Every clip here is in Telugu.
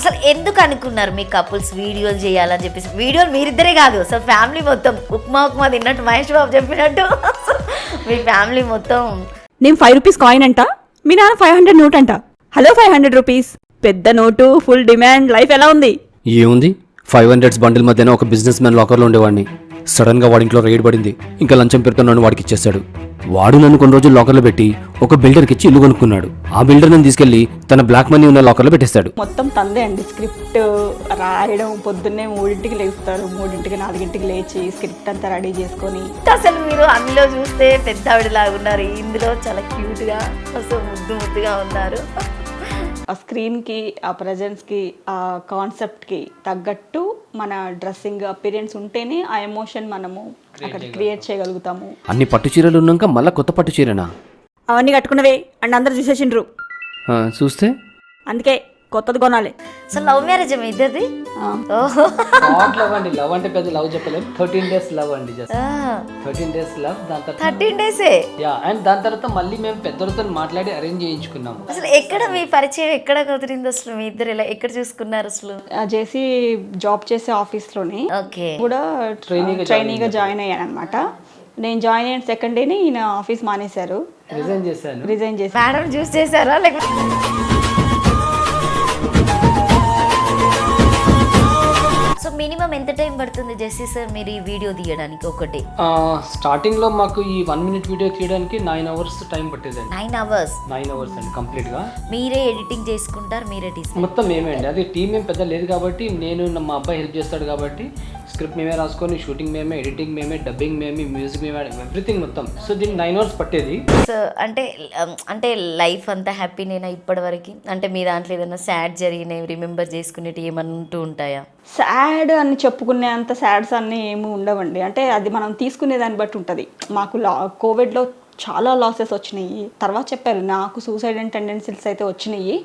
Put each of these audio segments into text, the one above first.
అసలు ఎందుకు అనుకున్నారు మీ కపుల్స్ వీడియోలు చేయాలని చెప్పేసి? వీడియోలు మీరిద్దరే కాదు, అసలు ఫ్యామిలీ మొత్తం ఉప్మా ఉప్మా తిన్నట్టు మహేష్ బాబు చెప్పినట్టు మీ ఫ్యామిలీ మొత్తం. నేను 5 రూపీస్ కాయిన్ అంట, మీ నాన్న 500 నోట్ అంట. హలో 500 రూపీస్, పెద్ద నోటు, ఫుల్ డిమాండ్, లైఫ్ ఎలా ఉంది? ఏముంది, 500 బండిల్ మధ్యన ఒక బిజినెస్ మ్యాన్ లాకర్లో ఉండేవాడిని. సడన్ గా వాడి ఇంట్లో రైడ్ పడింది. ఇంకా లంచం పేరుతో నన్ను వాడికి ఇచ్చేశాడు. వాడు నన్ను కొన్ని రోజులు లాకర్లో పెట్టి ఒక బిల్డర్కి ఇచ్చి ఇల్లు కొనుక్కున్నాడు. ఆ బిల్డర్ నన్ను తీసుకెళ్లి తన బ్లాక్ మనీ ఉన్న లాకర్లో పెట్టేశాడు. మొత్తం తందే అండి. స్క్రిప్ట్ రాయడం పొద్దున్నే 3ంటికి లేస్తారు, 3ంటికి 4ంటికి లేచి స్క్రిప్ట్ అంతా రెడీ చేసుకొని. అసలు మీరు అందులో చూస్తే పెద్ద ఆవిడలాగా ఉన్నారు, ఇందులో చాలా క్యూట్గా అసలు ముద్దు ముద్దుగా ఉన్నారు. ఆ స్క్రీన్కి, ఆ ప్రజెన్స్కి, ఆ కాన్సెప్ట్కి తగ్గట్టు మన డ్రెస్సింగ్ అపీరియన్స్ ఉంటేనే ఆ ఎమోషన్ మనము అక్కడ క్రియేట్ చేయగలుగుతాము. అన్ని పట్టు చీరలు ఉన్నాక మళ్ళీ కొత్త పట్టు చీరనా? అవన్నీ కట్టుకున్నవే అండ్ అందరు చూసేసిండ్రు. చూస్తే అందుకే కొత్తది కొనాలి. అసలు లవ్ మ్యారేజ్ మీ ఇద్దరిది? లవ్ అండి. లవ్ అంటే పెద్ద లవ్ చెప్పలేము. 13 days లవ్ అండి. Just 13 days love. దాని తర్వాత 13 days అండ్ దాని తర్వాత మళ్ళీ మేము పెద్దలతో మాట్లాడి అరేంజ్ చేయించుకున్నాము. అసలు ఎక్కడ మీ పరిచయం ఎక్కడ కుదిరింది అసలు? మీ ఇద్దరు ఎలా ఎక్కడ చూసుకున్నారు అసలు? చేసి జాబ్ చేసే ఆఫీస్లోనే ఓకే కూడా ట్రైనీగా జాయిన్ అయ్యాను అనమాట. నేను జాయిన్ అయిన సెకండ్ డేనే ఈయన ఆఫీస్ మానేశారు. రిజైన్ చేసి మేడం చూస్ చేశారా లేకపోతే? సో మినిమం ఎంత టైం పడుతుంది జెస్సీ సార్ మీరు ఈ వీడియో తీయడానికి? ఒకటి స్టార్టింగ్ లో మాకు ఈ 1 minute వీడియో తీయడానికి 9 hours టైం పట్టేదండి. 9 hours 9 hours అండి కంప్లీట్ గా. మీరే ఎడిటింగ్ చేసుకుంటారు, మీరే మొత్తం మేమే అండి. అదే టీం ఏం పెద్ద లేదు కాబట్టి నేను మా అబ్బాయి హెల్ప్ చేస్తాడు కాబట్టి స్క్రిప్ట్ మేమే రాసుకొని, షూటింగ్ మేమే, ఎడిటింగ్ మేమే, డబ్బింగ్ మేమే, మ్యూజిక్ మేమే, ఎవ్రీథింగ్ మొత్తం. సో దీనికి 9 hours పట్టేది. సో అంటే లైఫ్ అంతా హ్యాపీ నేనా ఇప్పటి వరకు? అంటే మీ దాంట్లో ఏదైనా సాడ్ జరిగినవి రిమెంబర్ చేసుకునేవి ఏమన్నా ఉంటూ ఉంటాయా? సాడ్ అని చెప్పుకునే అంత సాడ్స్ అన్నీ ఏమి ఉండవండి. అంటే అది మనం తీసుకునే దాన్ని బట్టి ఉంటుంది. మాకు కోవిడ్లో చాలా లాసెస్ వచ్చినాయి. తర్వాత చెప్పారు నాకు సూసైడ్ అండ్ టెండెన్సీస్ అయితే వచ్చినాయి.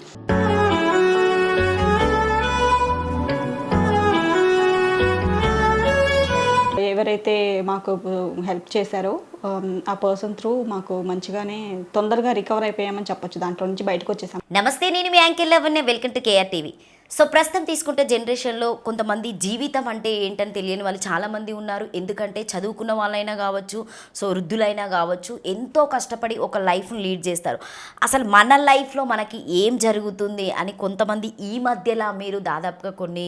ఎవరైతే మాకు హెల్ప్ చేశారో ఆ పర్సన్ త్రూ మాకు మంచిగానే తొందరగా రికవర్ అయిపోయామని చెప్పొచ్చు. దాంట్లో నుంచి బయటకు వచ్చేసాం. నమస్తే, నేను మీ anchor Lavanya. Welcome to KR TV. So ప్రస్తుతం తీసుకుంటే జనరేషన్లో కొంతమంది జీవితం అంటే ఏంటని తెలియని వాళ్ళు చాలామంది ఉన్నారు. ఎందుకంటే చదువుకున్న వాళ్ళైనా కావచ్చు, సో వృద్ధులైనా కావచ్చు, ఎంతో కష్టపడి ఒక లైఫ్ను లీడ్ చేస్తారు. అసలు మన లైఫ్లో మనకి ఏం జరుగుతుంది అని కొంతమంది ఈ మధ్యలో మీరు దాదాపుగా కొన్ని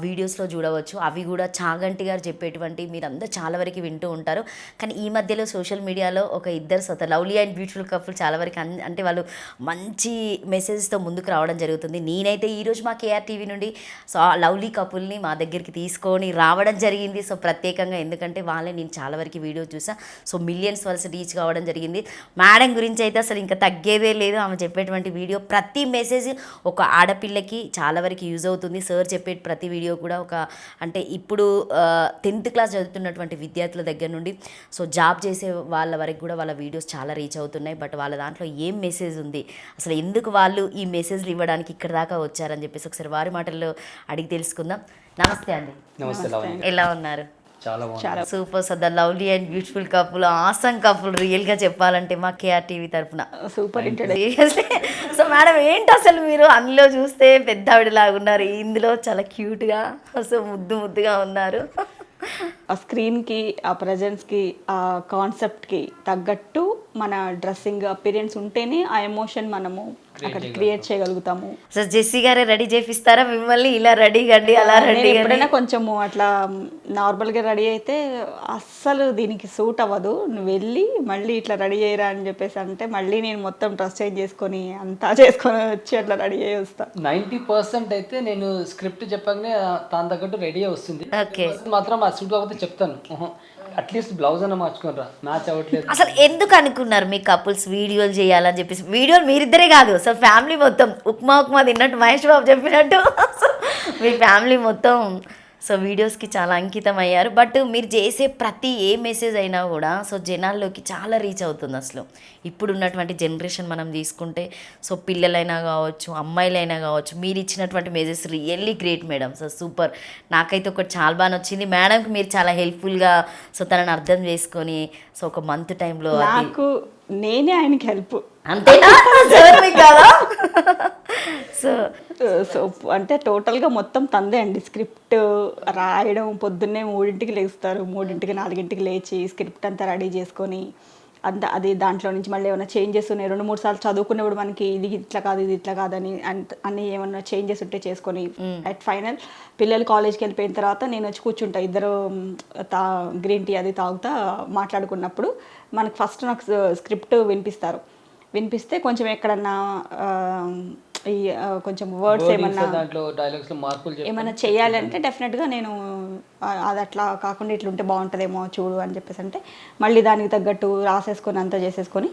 వీడియోస్లో చూడవచ్చు. అవి కూడా చాగంటి గారు చెప్పేటువంటి మీరందరూ చాలా వరకు వింటూ ఉంటారు. కానీ ఈ మధ్యలో సోషల్ మీడియాలో ఒక ఇద్దరు లవ్లీ అండ్ బ్యూటిఫుల్ కపుల్ చాలా వరకు అంటే వాళ్ళు మంచి మెసేజెస్తో ముందుకు రావడం జరుగుతుంది. నేనైతే ఈరోజు మా కేఆర్ టీవీ నుండి సో ఆ లవ్లీ కపుల్ని మా దగ్గరికి తీసుకొని రావడం జరిగింది. సో ప్రత్యేకంగా ఎందుకంటే వాళ్ళే నేను చాలా వరకు వీడియో చూసా. సో మిలియన్స్ వరకు రీచ్ కావడం జరిగింది. మేడం గురించి అయితే అసలు ఇంకా తగ్గేదే లేదు. ఆమె చెప్పేటువంటి వీడియో ప్రతి మెసేజ్ ఒక ఆడపిల్లకి చాలా వరకు యూజ్ అవుతుంది. సార్ చెప్పే ప్రతి వీడియో కూడా ఒక అంటే ఇప్పుడు 10th క్లాస్ చదువుతున్నటువంటి విద్యార్థుల దగ్గర నుండి సో జాబ్ చేసే వాళ్ళ వరకు కూడా వాళ్ళ వీడియోస్ చాలా రీచ్ అవుతున్నాయి. బట్ వాళ్ళ దాంట్లో ఏం మెసేజ్ ఉంది, అసలు ఎందుకు వాళ్ళు ఈ మెసేజ్లు ఇవ్వడానికి ఇక్కడ దాకా వచ్చారని చెప్పేసి ఒకసారి వారి మాటల్లో అడిగి తెలుసుకుందాం. నమస్తే అండి. నమస్తే. ఎలా ఉన్నారు? చాలా బాగుంది. Super. So the lovely and beautiful couple, awesome couple రియల్గా చెప్పాలంటే మా కేఆర్ టీవీ తరఫున సూపర్ సో మేడం ఏంటి అసలు మీరు అందులో చూస్తే పెద్ద ఆవిడలాగా ఉన్నారు, ఇందులో చాలా క్యూట్గా సో ముద్దు ముద్దుగా ఉన్నారు. ఆ స్క్రీన్కి, ఆ ప్రజెన్స్కి, ఆ కాన్సెప్ట్కి తగ్గట్టు మన డ్రెస్సింగ్ అపీరియన్స్ ఉంటేనే ఆ ఎమోషన్ మనము అక్కడ క్రియేట్ చేయగలుగుతాము. సో జెస్సీ గారే రెడీ చేపిస్తారా మిమ్మల్ని? ఇలా రెడీ కండి అలా రెడీ? ఎప్పుడైనా కొంచెము అట్లా నార్మల్గా రెడీ అయితే అస్సలు దీనికి సూట్ అవ్వదు, నువ్వు వెళ్ళి మళ్ళీ ఇట్లా రెడీ చేయరా అని చెప్పేసి అంటే మళ్ళీ నేను మొత్తం డ్రెస్ చేంజ్ చేసుకొని అంతా చేసుకొని వచ్చి అట్లా రెడీ అయ్యి వస్తాను. 90% అయితే నేను స్క్రిప్ట్ చెప్పగానే దాని తగ్గట్టు రెడీ వస్తుంది. మాత్రం ఆ సూట్ కాకపోతే చెప్తాను అట్లీస్ట్ బ్లౌజ్ అన్న మార్చుకోనరా, మ్యాచ్ అవ్వట్లేదు. అసలు ఎందుకు అనుకున్నారు మీ కపుల్స్ వీడియోలు చేయాలని చెప్పేసి? వీడియోలు మీరిద్దరే కాదు, అసలు ఫ్యామిలీ మొత్తం ఉప్మా ఉప్మా తిన్నట్టు మహేష్ బాబు చెప్పినట్టు మీ ఫ్యామిలీ మొత్తం సో వీడియోస్కి చాలా అంకితం అయ్యారు. బట్ మీరు చేసే ప్రతి ఏ మెసేజ్ అయినా కూడా సో జనాల్లోకి చాలా రీచ్ అవుతుంది. అసలు ఇప్పుడు ఉన్నటువంటి జనరేషన్ మనం తీసుకుంటే సో పిల్లలైనా కావచ్చు, అమ్మాయిలైనా కావచ్చు, మీరు ఇచ్చినటువంటి message really great madam. So super. నాకైతే ఒకటి చాలా బాగా నచ్చింది. మేడంకి మీరు చాలా హెల్ప్ఫుల్గా సో తనని అర్థం చేసుకొని సో ఒక మంత్ టైంలో నాకు నేనే ఆయనకి హెల్ప్ అంతేనా సార్ మీకు కదా? సో సో అంటే టోటల్గా మొత్తం తందే అండి. స్క్రిప్ట్ రాయడం పొద్దున్నే 3ంటికి లేస్తారు, 3ంటికి 4ంటికి లేచి స్క్రిప్ట్ అంతా రెడీ చేసుకొని అంత అది దాంట్లో నుంచి మళ్ళీ ఏమైనా చేంజెస్ ఉన్నాయి 2-3 సార్లు చదువుకున్నప్పుడు మనకి ఇది ఇట్లా కాదు ఇది ఇట్లా కాదని అన్ని ఏమన్నా చేంజెస్ ఉంటే చేసుకొని అట్ ఫైనల్ పిల్లలు కాలేజ్కి వెళ్ళిపోయిన తర్వాత నేను వచ్చి కూర్చుంటా. ఇద్దరు గ్రీన్ టీ అది తాగుతా మాట్లాడుకున్నప్పుడు మనకు ఫస్ట్ నాకు స్క్రిప్ట్ వినిపిస్తే కొంచెం ఎక్కడన్నా ఈ కొంచెం వర్డ్స్ ఏమన్నా దాంట్లో డైలాగ్స్ లో మార్పులు ఏమైనా చేయాలంటే డెఫినెట్గా నేను అది అట్లా కాకుండా ఇట్లుంటే బాగుంటుందేమో చూడు అని చెప్పేసి అంటే మళ్ళీ దానికి తగ్గట్టు రాసేసుకొని అంతా చేసేసుకొని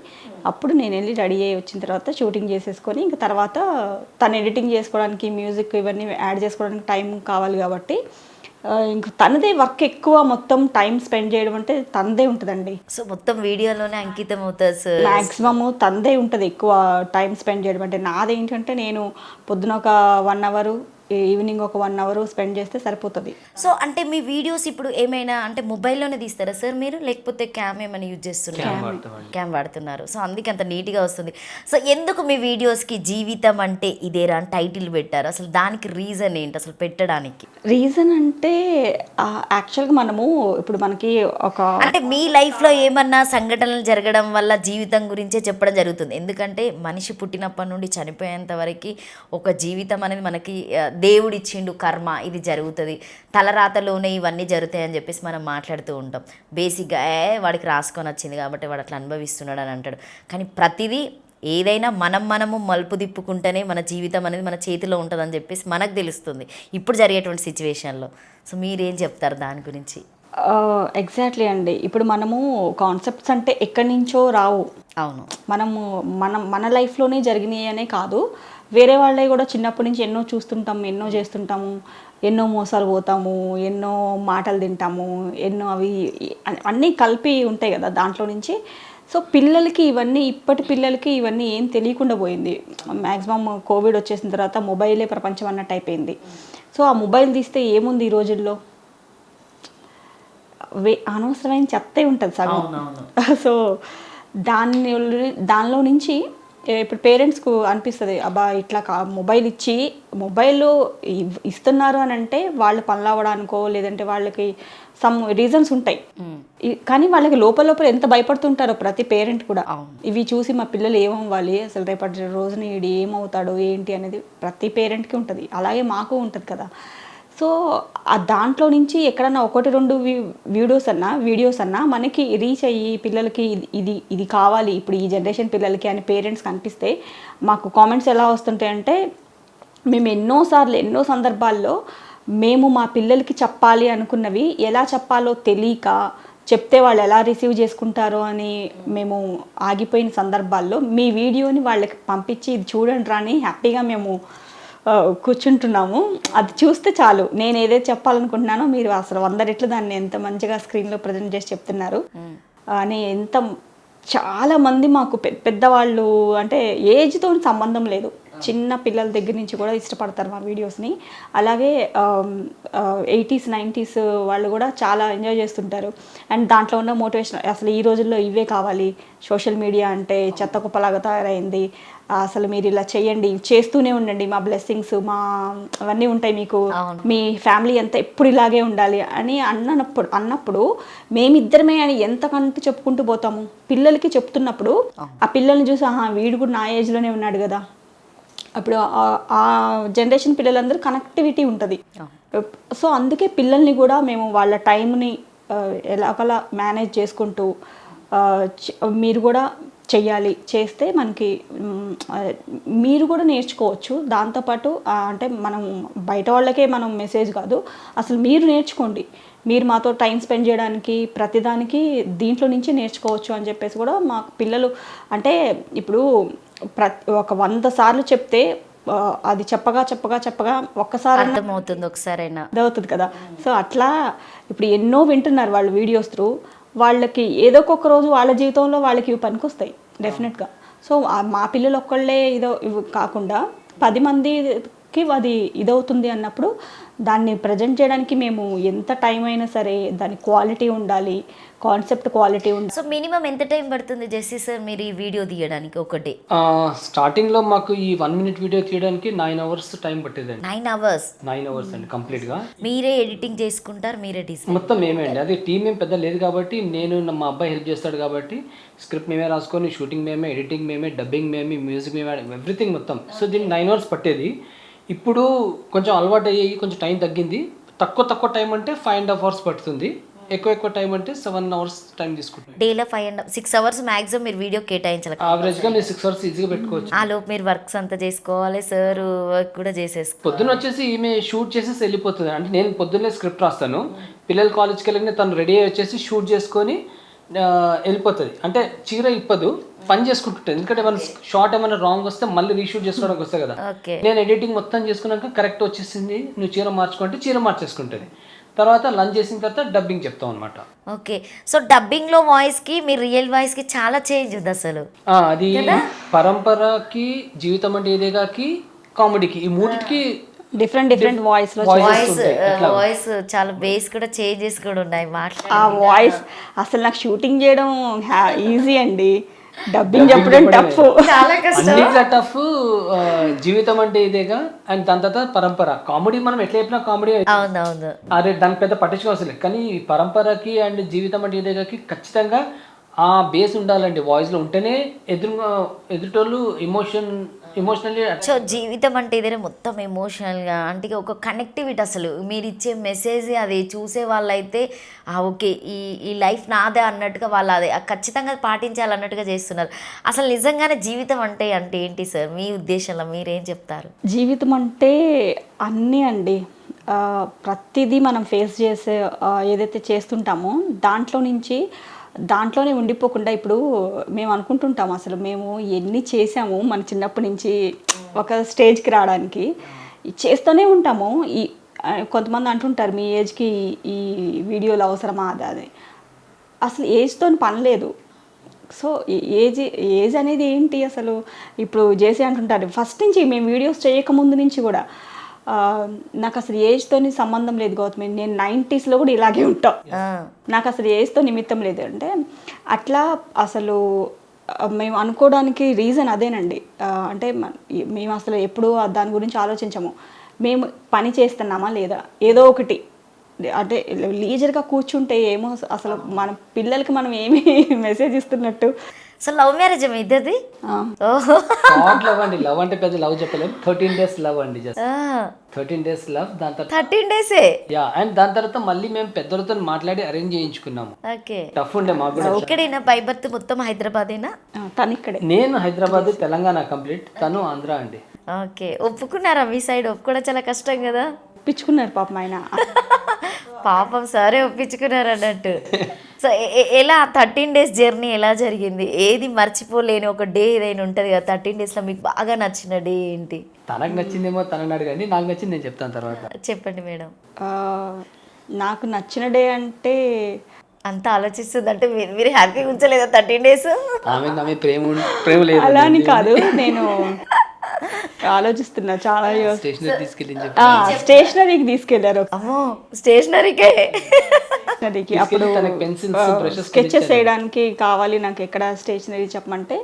అప్పుడు నేను వెళ్ళి రెడీ అయ్యి వచ్చిన తర్వాత షూటింగ్ చేసేసుకొని ఇంకా తర్వాత తను ఎడిటింగ్ చేసుకోవడానికి మ్యూజిక్ ఇవన్నీ యాడ్ చేసుకోవడానికి టైం కావాలి కాబట్టి ఇంక తనదే వర్క్ ఎక్కువ, మొత్తం టైం స్పెండ్ చేయడం అంటే తనదే ఉంటుందండి. సో మొత్తం వీడియోలోనే అంకితం అవుతుంది సార్. మ్యాక్సిమము తనదే ఉంటుంది ఎక్కువ టైం స్పెండ్ చేయడం అంటే. నాదేంటంటే నేను పొద్దున ఒక 1 అవర్, ఈవినింగ్ ఒక 1 అవర్ స్పెండ్ చేస్తే సరిపోతుంది. సో అంటే మీ వీడియోస్ ఇప్పుడు ఏమైనా అంటే మొబైల్లోనే తీస్తారా సార్ మీరు, లేకపోతే క్యామ్ ఏమైనా యూజ్ చేస్తున్నారు? క్యామ్ వాడుతున్నారు. సో అందుకే అంత నీట్గా వస్తుంది. సో ఎందుకు మీ వీడియోస్కి జీవితం అంటే ఇదేరా అని టైటిల్ పెట్టారు? అసలు దానికి రీజన్ ఏంటి అసలు పెట్టడానికి? రీజన్ అంటే యాక్చువల్గా మనము ఇప్పుడు మనకి ఒక అంటే మీ లైఫ్లో ఏమన్నా సంఘటనలు జరగడం వల్ల జీవితం గురించే చెప్పడం జరుగుతుంది. ఎందుకంటే మనిషి పుట్టినప్పటి నుండి చనిపోయేంత వరకు ఒక జీవితం అనేది మనకి దేవుడిచ్చిండు, కర్మ ఇది జరుగుతుంది, తలరాతలోనే ఇవన్నీ జరుగుతాయి అని చెప్పేసి మనం మాట్లాడుతూ ఉంటాం. బేసిక్గా వాడికి రాసుకొని వచ్చింది కాబట్టి వాడు అట్లా అనుభవిస్తున్నాడు అని అంటాడు. కానీ ప్రతిదీ ఏదైనా మనము మలుపు తిప్పుకుంటేనే మన జీవితం అనేది మన చేతిలో ఉంటుందని చెప్పేసి మనకు తెలుస్తుంది ఇప్పుడు జరిగేటువంటి సిచ్యువేషన్లో. సో మీరేం చెప్తారు దాని గురించి? ఎగ్జాక్ట్లీ అండి. ఇప్పుడు మనము కాన్సెప్ట్స్ అంటే ఎక్కడి నుంచో రావు. అవును, మన లైఫ్లోనే జరిగినాయి అనే కాదు, వేరే వాళ్ళే కూడా చిన్నప్పటి నుంచి ఎన్నో చూస్తుంటాము, ఎన్నో చేస్తుంటాము, ఎన్నో మోసాలు పోతాము, ఎన్నో మాటలు తింటాము, ఎన్నో అవి అన్నీ కలిపి ఉంటాయి కదా దాంట్లో నుంచి. సో పిల్లలకి ఇవన్నీ, ఇప్పటి పిల్లలకి ఇవన్నీ ఏం తెలియకుండా పోయింది. మ్యాక్సిమం కోవిడ్ వచ్చేసిన తర్వాత మొబైలే ప్రపంచం అన్నట్టు అయిపోయింది. సో ఆ మొబైల్ తీస్తే ఏముంది ఈ రోజుల్లో, అనవసరమైన చెత్తే ఉంటుంది సగం. సో దానిలో నుంచి ఇప్పుడు పేరెంట్స్కు అనిపిస్తుంది, అబ్బా ఇట్లా మొబైల్ ఇచ్చి మొబైల్ ఇస్తున్నారు అని అంటే వాళ్ళు పనులవ్వడానికో లేదంటే వాళ్ళకి సమ్ రీజన్స్ ఉంటాయి. కానీ వాళ్ళకి లోపల ఎంత భయపడుతుంటారో ప్రతి పేరెంట్ కూడా. ఇవి చూసి మా పిల్లలు ఏమవ్వాలి, అసలు రేపటి రోజున వీడు ఏమవుతాడో ఏంటి అనేది ప్రతి పేరెంట్కి ఉంటుంది. అలాగే మాకు ఉంటుంది కదా. సో ఆ దాంట్లో నుంచి ఎక్కడన్నా 1-2 వీడియోస్ అన్నా మనకి రీచ్ అయ్యి పిల్లలకి ఇది కావాలి ఇప్పుడు ఈ జనరేషన్ పిల్లలకి అని పేరెంట్స్కి అనిపిస్తే మాకు కామెంట్స్ ఎలా వస్తుంటాయి అంటే, మేము ఎన్నో సందర్భాల్లో మేము మా పిల్లలకి చెప్పాలి అనుకున్నవి ఎలా చెప్పాలో తెలియక, చెప్తే వాళ్ళు ఎలా రిసీవ్ చేసుకుంటారో అని మేము ఆగిపోయిన సందర్భాల్లో మీ వీడియోని వాళ్ళకి పంపించి ఇది చూడండి రాని హ్యాపీగా మేము కూర్చుంటున్నాము. అది చూస్తే చాలు, నేను ఏదైతే చెప్పాలనుకుంటున్నానో మీరు అసలు 100 రెట్లు దాన్ని ఎంత మంచిగా స్క్రీన్లో ప్రజెంట్ చేసి చెప్తున్నారు అని చాలా మంది మాకు పెద్దవాళ్ళు అంటే ఏజ్తో సంబంధం లేదు, చిన్న పిల్లల దగ్గర నుంచి కూడా ఇష్టపడతారు మా వీడియోస్ని. అలాగే 80s 90s వాళ్ళు కూడా చాలా ఎంజాయ్ చేస్తుంటారు. అండ్ దాంట్లో ఉన్న మోటివేషన్, అసలు ఈ రోజుల్లో ఇవే కావాలి, సోషల్ మీడియా అంటే చెత్త కుప్పలాగా తయారైంది, అసలు మీరు ఇలా చేయండి, చేస్తూనే ఉండండి, మా బ్లెస్సింగ్స్ అవన్నీ ఉంటాయి మీకు, మీ ఫ్యామిలీ అంతా ఎప్పుడు ఇలాగే ఉండాలి అని అన్నప్పుడు మేమిద్దరమే అని ఎంతకంటే చెప్పుకుంటూ పోతాము. పిల్లలకి చెప్తున్నప్పుడు ఆ పిల్లల్ని చూసి వీడు కూడా నా ఏజ్లోనే ఉన్నాడు కదా, అప్పుడు ఆ జనరేషన్ పిల్లలందరూ కనెక్టివిటీ ఉంటుంది. సో అందుకే పిల్లల్ని కూడా మేము వాళ్ళ టైంని ఎలాగలా మేనేజ్ చేసుకుంటూ మీరు కూడా చెయ్యాలి, చేస్తే మనకి మీరు కూడా నేర్చుకోవచ్చు. దాంతోపాటు అంటే మనం బయట వాళ్ళకే మనం మెసేజ్ కాదు, అసలు మీరు నేర్చుకోండి, మీరు మాతో టైం స్పెండ్ చేయడానికి ప్రతిదానికి దీంట్లో నుంచి నేర్చుకోవచ్చు అని చెప్పేసి కూడా మా పిల్లలు అంటే ఇప్పుడు ఒక 100 సార్లు చెప్తే అది చెప్పగా ఒక్కసారి అర్థమవుతుంది, ఒకసారైనా అర్థమవుతుంది కదా. సో అట్లా ఇప్పుడు ఎన్నో వింటున్నారు వాళ్ళు వీడియోస్ త్రూ, వాళ్ళకి ఏదో ఒక రోజు వాళ్ళ జీవితంలో వాళ్ళకి ఇవి పనికొస్తాయి డెఫినెట్గా. సో మా పిల్లలు ఒక్కళ్ళే ఇవి కాకుండా 10 మంది కి అది ఇదవుతుంది అన్నప్పుడు దాన్ని ప్రజెంట్ చేయడానికి మేము ఎంత టైం అయినా సరే దాని క్వాలిటీ ఉండాలి, కాన్సెప్ట్ క్వాలిటీ ఉండాలి. సో మినిమం ఎంత టైం పడుతుంది జెస్సీ సార్ మీరు ఈ వీడియో తీయడానికి ఒకటి? స్టార్టింగ్లో మాకు ఈ 1 minute వీడియో తీయడానికి 9 hours టైం పట్టేదండి. 9 hours 9 hours అండి కంప్లీట్గా. మీరే ఎడిటింగ్ చేసుకుంటారు, మీరే డిజైన్ మొత్తం మేమే అండి. అదే టీం ఏం పెద్ద లేదు కాబట్టి నేను మా అబ్బాయి హెల్ప్ చేస్తాడు కాబట్టి స్క్రిప్ట్ మేమే రాసుకొని షూటింగ్ మేమే, ఎడిటింగ్ మేమే, డబ్బింగ్ మేమే, మ్యూజిక్ మేమే, ఎవ్రీథింగ్ మొత్తం. సో దీనికి 9 hours పట్టేది. ఇప్పుడు కొంచెం అలవాటు అయ్యి కొంచెం టైం తగ్గింది. తక్కువ టైం అంటే 5.5 hours పడుతుంది. ఎక్కువ టైం అంటే 7 hours టైం తీసుకుంటుంది. డేలో 6 hours మాక్సిమం మీరు వీడియో కేటాయించాలి. యావరేజ్గా మీరు 6 hours ఈజీగా పెట్టుకోవచ్చు. ఆ లోపు మీరు వర్క్స్ అంతా చేసుకోవాలి, సార్ వర్క్ కూడా చేసేసుకోవాలి. పొద్దున్న వచ్చేసి ఈమె షూట్ చేసేసి వెళ్ళిపోతుంది. అంటే నేను పొద్దున్నే స్క్రిప్ట్ రాస్తాను, పిల్లలు కాలేజ్కి వెళ్ళిన తను రెడీ అయ్యి వచ్చేసి షూట్ చేసుకొని వెళ్ళిపోతుంది. అంటే చీర ఇప్పదు, పని చేసుకుంటుంటుంది. ఎందుకంటే మన షార్ట్ ఏమైనా రాంగ్ వస్తే మళ్ళీ రీషూట్ చేసుకోవడానికి వస్తాయి కదా. నేను ఎడిటింగ్ మొత్తం చేసుకున్నాక కరెక్ట్ వచ్చేసింది, నువ్వు చీర మార్చుకుంటే చీర మార్చేసుకుంటుంది. తర్వాత లంచ్ చేసిన తర్వాత డబ్బింగ్ చెప్తాం అనమాట. ఓకే, సో డబ్బింగ్ లో వాయిస్ కి మీ రియల్ వాయిస్ కి చాలా చేంజ్ ఉంది అసలు. అది పరంపరకి, జీవితం అంటే ఏదేగాకి, కామెడీకి, ఈ మూడిటికి డిఫరెంట్ వాయిస్ లో వాయిస్ చాలా బేస్ కూడా చేంజెస్ కూడా ఉన్నాయి మాట్లాడే. ఆ వాయిస్ అసలు నాకు షూటింగ్ చేయడం ఈజీ అండి, డబ్బింగ్ చెప్పడం టఫ్, చాలా కష్టం. అన్నిట్లో టఫ్. జీవితం అంటే ఇదేగా, అండ్ దాని తర్వాత పరంపర. కామెడీ మనం ఎట్లా చెప్పినా కామెడీ అవునవును, అదే దానికి పెద్ద పట్టించుకోవాల్సిన. కానీ ఈ పరంపరకి అండ్ జీవితం అంటే ఇదేగాకి ఖచ్చితంగా ఆ బేస్ ఉండాలండి. వాయిస్లో ఉంటేనే ఎదుటోళ్ళు ఎమోషనల్లీ. సో జీవితం అంటే ఇదే మొత్తం ఎమోషనల్గా, అంటే ఒక కనెక్టివిటీ. అసలు మీరు ఇచ్చే మెసేజ్ అది చూసే వాళ్ళైతే ఓకే ఈ లైఫ్ నాదే అన్నట్టుగా వాళ్ళు అదే ఖచ్చితంగా పాటించాలన్నట్టుగా చేస్తున్నారు. అసలు నిజంగానే జీవితం అంటే ఏంటి సార్ మీ ఉద్దేశంలో, మీరేం చెప్తారు? జీవితం అంటే అన్నీ అండి, ప్రతిదీ మనం ఫేస్ చేసే ఏదైతే చేస్తుంటామో దాంట్లోనే ఉండిపోకుండా, ఇప్పుడు మేము అనుకుంటుంటాం అసలు మేము ఎన్ని చేసాము మన చిన్నప్పటి నుంచి ఒక స్టేజ్కి రావడానికి, చేస్తూనే ఉంటాము. కొంతమంది అంటుంటారు మీ ఏజ్కి ఈ వీడియోలు అవసరమా అది. అసలు ఏజ్తో పని లేదు. సో ఏజ్ అనేది ఏంటి అసలు? ఇప్పుడు చేసి అంటుంటారు ఫస్ట్ నుంచి, మేము వీడియోస్ చేయకముందు నుంచి కూడా నాకు అసలు ఏజ్తో సంబంధం లేదు గౌతమి, నేను 90s కూడా ఇలాగే ఉంటా, నాకు అసలు ఏజ్తో నిమిత్తం లేదు అంటే అట్లా. అసలు మేము అనుకోవడానికి రీజన్ అదేనండి. అంటే మేము అసలు ఎప్పుడూ దాని గురించి ఆలోచించము. మేము పని చేస్తున్నామా లేదా, ఏదో ఒకటి అంటే లీజర్గా కూర్చుంటే ఏమో అసలు మన పిల్లలకి మనం ఏమి మెసేజ్ ఇస్తున్నట్టు. సో లవ్ మ్యారేజ్ మీ ఇద్దరిది? లవ్ అండి. లవ్ అంటే పెద్ద లవ్ చెప్పలేము. 13 days లవ్ అండి, జస్ట్ 13 days లవ్. దాని తర్వాత 13 days అండ్ దాని తర్వాత మళ్ళీ మేము పెద్దలతో మాట్లాడి అరేంజ్ చేయించుకున్నాము. ఓకే, టఫ్ ఉండే మాకు కూడా. ఇక్కడైనా బై బర్త్ మొత్తం హైదరాబాదేనా? తను ఇక్కడే. నేను హైదరాబాద్, తెలంగాణ కంప్లీట్, తను ఆంధ్ర అండి. ఓకే, ఒప్పుకున్నారా? మీ సైడ్ ఒప్పుకోవడం చాలా కష్టం కదా. ఒప్పించుకున్నారు పాపం ఆయన. పాపం సరే ఒప్పించుకున్నారు అన్నట్టు. సో ఎలా 13 days జర్నీ ఎలా జరిగింది? ఏది మర్చిపోలేని ఒక డే ఏదైనా ఉంటుంది కదా 13 daysలో మీకు బాగా నచ్చిన డే ఏంటి? తనకు నచ్చిందేమో తనని అడగండి, నాకు నచ్చింది నేను చెప్తాను తర్వాత. చెప్పండి మేడం. నాకు నచ్చిన డే అంటే అంత ఆలోచిస్తుంది అంటే మీరు హ్యాపీగా ఉంచలేదా 13 days? ఆమె ప్రేమ లేదు అలా అని కాదు, నేను ఆలోచిస్తున్నా చాలా. స్టేషనరీకి తీసుకెళ్లారు. అమ్మో, స్టేషనరీకే? అప్పుడు స్కెచెస్ వేయడానికి కావాలి నాకు, ఎక్కడ స్టేషనరీ చెప్పమంటే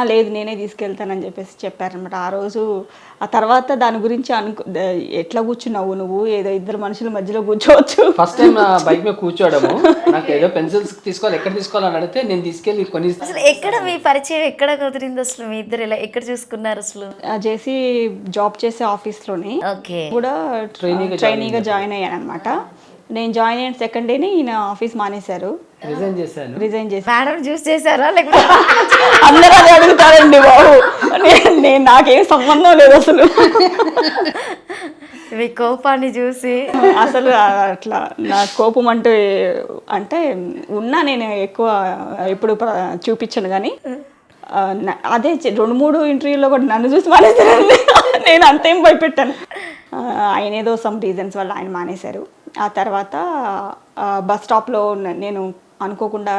లేదు నేనే తీసుకెళ్తానని చెప్పేసి చెప్పారనమాట. ఆ రోజు ఆ తర్వాత దాని గురించి ఎట్లా కూర్చున్నావు నువ్వు, ఏదో ఇద్దరు మనుషుల మధ్యలో కూర్చోవచ్చు. ఫస్ట్ టైం బైక్ మీద కూర్చోవడము, నాకు ఏదో పెన్సిల్స్ తీసుకోవాలి, ఎక్కడ తీసుకోవాలని అడిగితే నేను తీసుకెళ్ళి కొని. అసలు ఎక్కడ మీ పరిచయం ఎక్కడ కుదిరింది అసలు? మీ ఇద్దరు ఎలా ఎక్కడ చూసుకున్నారు అసలు? చేసి జాబ్ చేసే ఆఫీస్లోనే కూడా ట్రైనీగా జాయిన్ అయ్యాను అనమాట. నేను జాయిన్ అయిన సెకండ్ డేనే ఈయన ఆఫీస్ మానేశారు, రిజైన్ చేశాను. మేడం చూస్ చేశారా లేకపోతే? అందరూ అదే అడుగుతారండి బాబు, నేను నాకేం సంబంధం లేదు అసలు. మీ కోపాన్ని చూసి అసలు అట్లా నా కోపం అంటే ఉన్నా నేను ఎక్కువ ఎప్పుడు చూపించను. కానీ అదే 2-3 ఇంటర్వ్యూలో కూడా నన్ను చూసి మానేశారండి. నేను అంతేం భయపెట్టాను. ఆయన ఏదో సమ్ రీజన్స్ వల్ల ఆయన మానేశారు. ఆ తర్వాత బస్ స్టాప్లో నేను అనుకోకుండా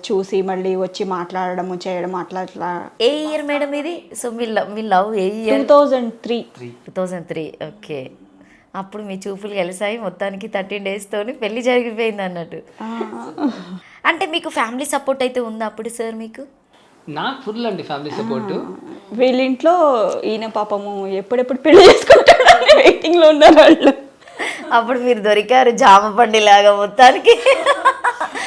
చూసి మళ్ళీ వచ్చి మాట్లాడడము చేయడం అట్లా ఏ ఇయర్ మేడం ఇది? సో మీ లవ్ ఏ ఇయర్? 2003. 2003. ఓకే. అప్పుడు మీ చూపులు కలిసాయి, మొత్తానికి 13 days తోని పెళ్లి జరిగిపోయింది అన్నట్టు. అంటే మీకు ఫ్యామిలీ సపోర్ట్ అయితే ఉందా అప్పుడు సార్ మీకు? నాకు ఫుల్ అండి ఫ్యామిలీ సపోర్ట్. వీళ్ళింట్లో ఈయన పాపము ఎప్పుడెప్పుడు పెళ్లి చేసుకుంటాడని వెయిటింగ్లో ఉన్నారు వాళ్ళు. అప్పుడు మీరు దొరికారు జామ పండిలాగా మొత్తానికి.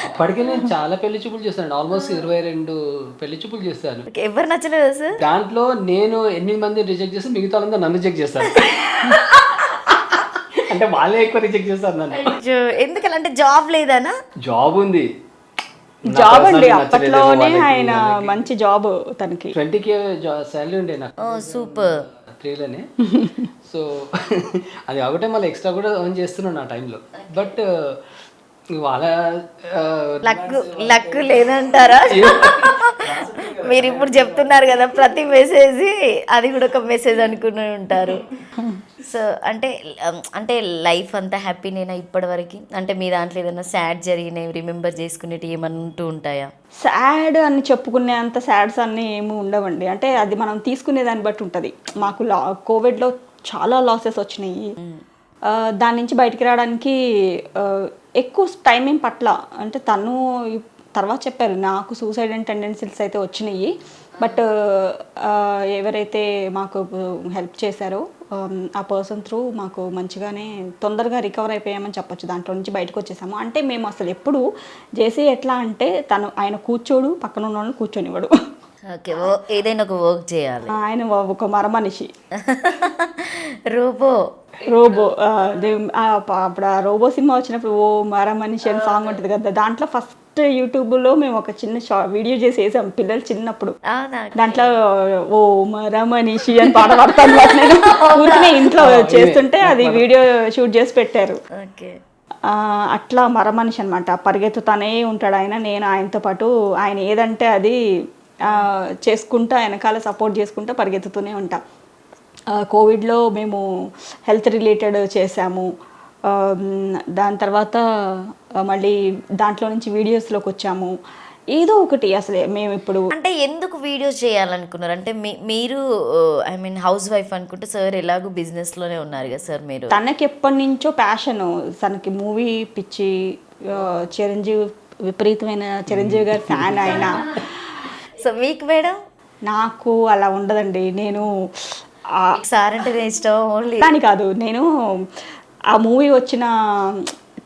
అప్పటికే నేను చాలా పెళ్లి చూపులు చేస్తాను, ఆల్మోస్ట్ 22 పెళ్లి చూపులు చేస్తాను. ఎవరు నచ్చలేదా సార్? దాంట్లో నేను 8 మందిని రిజెక్ట్ చేసి మిగతా వాళ్ళంతా నన్ను రిజెక్ట్ చేస్తాను. అంటే వాళ్ళే ఎక్కువ రిజెక్ట్ చేస్తారు నన్ను. ఎందుకలా? అంటే జాబ్ లేదనా? జాబ్ ఉంది, జాబ్ అండి అప్పట్లోనే ఆయన మంచి జాబ్, తనకి 20K శాలరీ ఉండే నాకు. సూపర్. 3లోనే. సో అది ఒకటే మళ్ళీ ఎక్స్ట్రా కూడా ఎర్న్ చేస్తున్నాను ఆ టైంలో. బట్ వాళ్ళ లక్ లేదంటారా? మీరు ఇప్పుడు చెప్తున్నారు కదా ప్రతి మెసేజ్ అది కూడా ఒక మెసేజ్ అనుకుని ఉంటారు. సో అంటే లైఫ్ అంతా హ్యాపీనేనా ఇప్పటి వరకు? అంటే మీ దాంట్లో ఏదైనా సాడ్ జరిగినవి రిమెంబర్ చేసుకునేవి ఏమన్నా ఉంటూ ఉంటాయా? సాడ్ అని చెప్పుకునే అంత సాడ్స్ అన్నీ ఏమి ఉండవండి. అంటే అది మనం తీసుకునే దాన్ని బట్టి ఉంటుంది. మాకు కోవిడ్లో చాలా లాసెస్ వచ్చినాయి. దాని నుంచి బయటికి రావడానికి ఎక్కువ టైం ఏం పట్ల. అంటే తను తర్వాత చెప్పారు నాకు సూసైడ్ అండ్ టెండెన్సీస్ అయితే వచ్చినాయి. బట్ ఎవరైతే మాకు హెల్ప్ చేశారో ఆ పర్సన్ త్రూ మాకు మంచిగానే తొందరగా రికవర్ అయిపోయామని చెప్పొచ్చు. దాంట్లో నుంచి బయటకు వచ్చేసాము. అంటే మేము అసలు ఎప్పుడు చేసి ఎట్లా అంటే ఆయన కూర్చోడు, పక్కన ఉన్న వాళ్ళని కూర్చొనివ్వడు. ఓకే, ఏదైనా ఒక వర్క్ చేయాలి. ఆయన ఒక మరమనిషి. రోబో అప్పుడు ఆ రోబో సినిమా వచ్చినప్పుడు ఓ మరమనిషి అని సాంగ్ ఉంటుంది కదా, దాంట్లో ఫస్ట్ యూట్యూబ్లో మేము ఒక చిన్న వీడియో చేసి వేసాం పిల్లలు చిన్నప్పుడు. దాంట్లో ఓ మరమనిషి అని పాట పాడతాను. ఊరికే ఇంట్లో చేస్తుంటే అది వీడియో షూట్ చేసి పెట్టారు. అట్లా మరమనిషి అనమాట. పరిగెత్తుతానే ఉంటాడు ఆయన. నేను ఆయనతో పాటు ఆయన ఏదంటే అది చేసుకుంటా వెనకాల సపోర్ట్ చేసుకుంటా పరిగెత్తుతూనే ఉంటా. కోవిడ్లో మేము హెల్త్ రిలేటెడ్ చేసాము. దాని తర్వాత మళ్ళీ దాంట్లో నుంచి వీడియోస్లోకి వచ్చాము. ఏదో ఒకటి అసలే మేము ఇప్పుడు. అంటే ఎందుకు వీడియోస్ చేయాలనుకున్నారు? అంటే మీరు హౌస్ వైఫ్ అనుకుంటే సార్ ఎలాగో బిజినెస్లోనే ఉన్నారు కదా సార్ మీరు. తనకి ఎప్పటి నుంచో ప్యాషన్, తనకి మూవీ పిచ్చి, చిరంజీవి విపరీతమైన చిరంజీవి గారి ఫ్యాన్ ఆయన. సో మీకు మేడం? నాకు అలా ఉండదండి. నేను సార్ అంటే ఇష్టం ఓన్లీ కానీ కాదు, నేను ఆ మూవీ వచ్చిన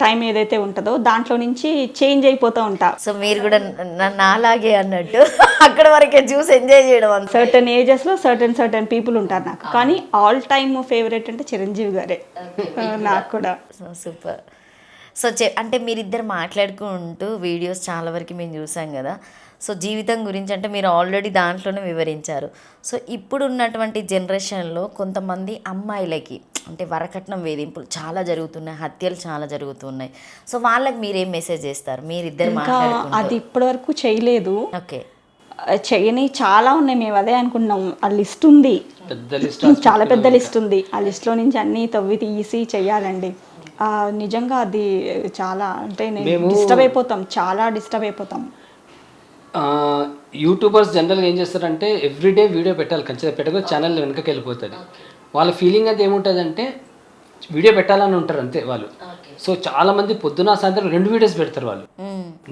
టైం ఏదైతే ఉంటుందో దాంట్లో నుంచి చేంజ్ అయిపోతూ ఉంటా. సో మీరు కూడా నాలాగే అన్నట్టు అక్కడ వరకే చూసి ఎంజాయ్ చేయడం. సర్టన్ ఏజెస్లో సర్టన్ పీపుల్ ఉంటారు నాకు, కానీ ఆల్ టైమ్ ఫేవరెట్ అంటే చిరంజీవి గారే నాకు కూడా. సూపర్. సో అంటే మీరిద్దరు మాట్లాడుకుంటూ వీడియోస్ చాలా వరకు మేము చూసాం కదా. సో జీవితం గురించి అంటే మీరు ఆల్రెడీ దాంట్లోనే వివరించారు. సో ఇప్పుడు ఉన్నటువంటి జనరేషన్లో కొంతమంది అమ్మాయిలకి అంటే వరకట్నం వేధింపులు చాలా జరుగుతున్నాయి, హత్యలు చాలా జరుగుతున్నాయి. సో వాళ్ళకి మీరేం మెసేజ్ చేస్తారు? మీరిద్దరు మాట్లాడుకుంటూ. అది ఇప్పటివరకు చేయలేదు. ఓకే, చేయని చాలా ఉన్నాయి. మేము అదే అనుకున్నాం. ఆ లిస్ట్ ఉంది, చాలా పెద్ద లిస్ట్ ఉంది. ఆ లిస్ట్లో నుంచి అన్నీ తవ్వి తీసి చెయ్యాలండి. నిజంగా అది చాలా అంటే నేను చాలా డిస్టర్బ్ అయిపోతాం. యూట్యూబర్స్ జనరల్గా ఏం చేస్తారంటే ఎవ్రీడే వీడియో పెట్టాలి, ఖచ్చితంగా పెట్టకపోతే ఛానల్ వెనకకి వెళ్ళిపోతుంది. వాళ్ళ ఫీలింగ్ అది ఏముంటుందంటే వీడియో పెట్టాలని ఉంటారు అంతే వాళ్ళు. సో చాలా మంది పొద్దున సాయంత్రం 2 వీడియోస్ పెడతారు వాళ్ళు.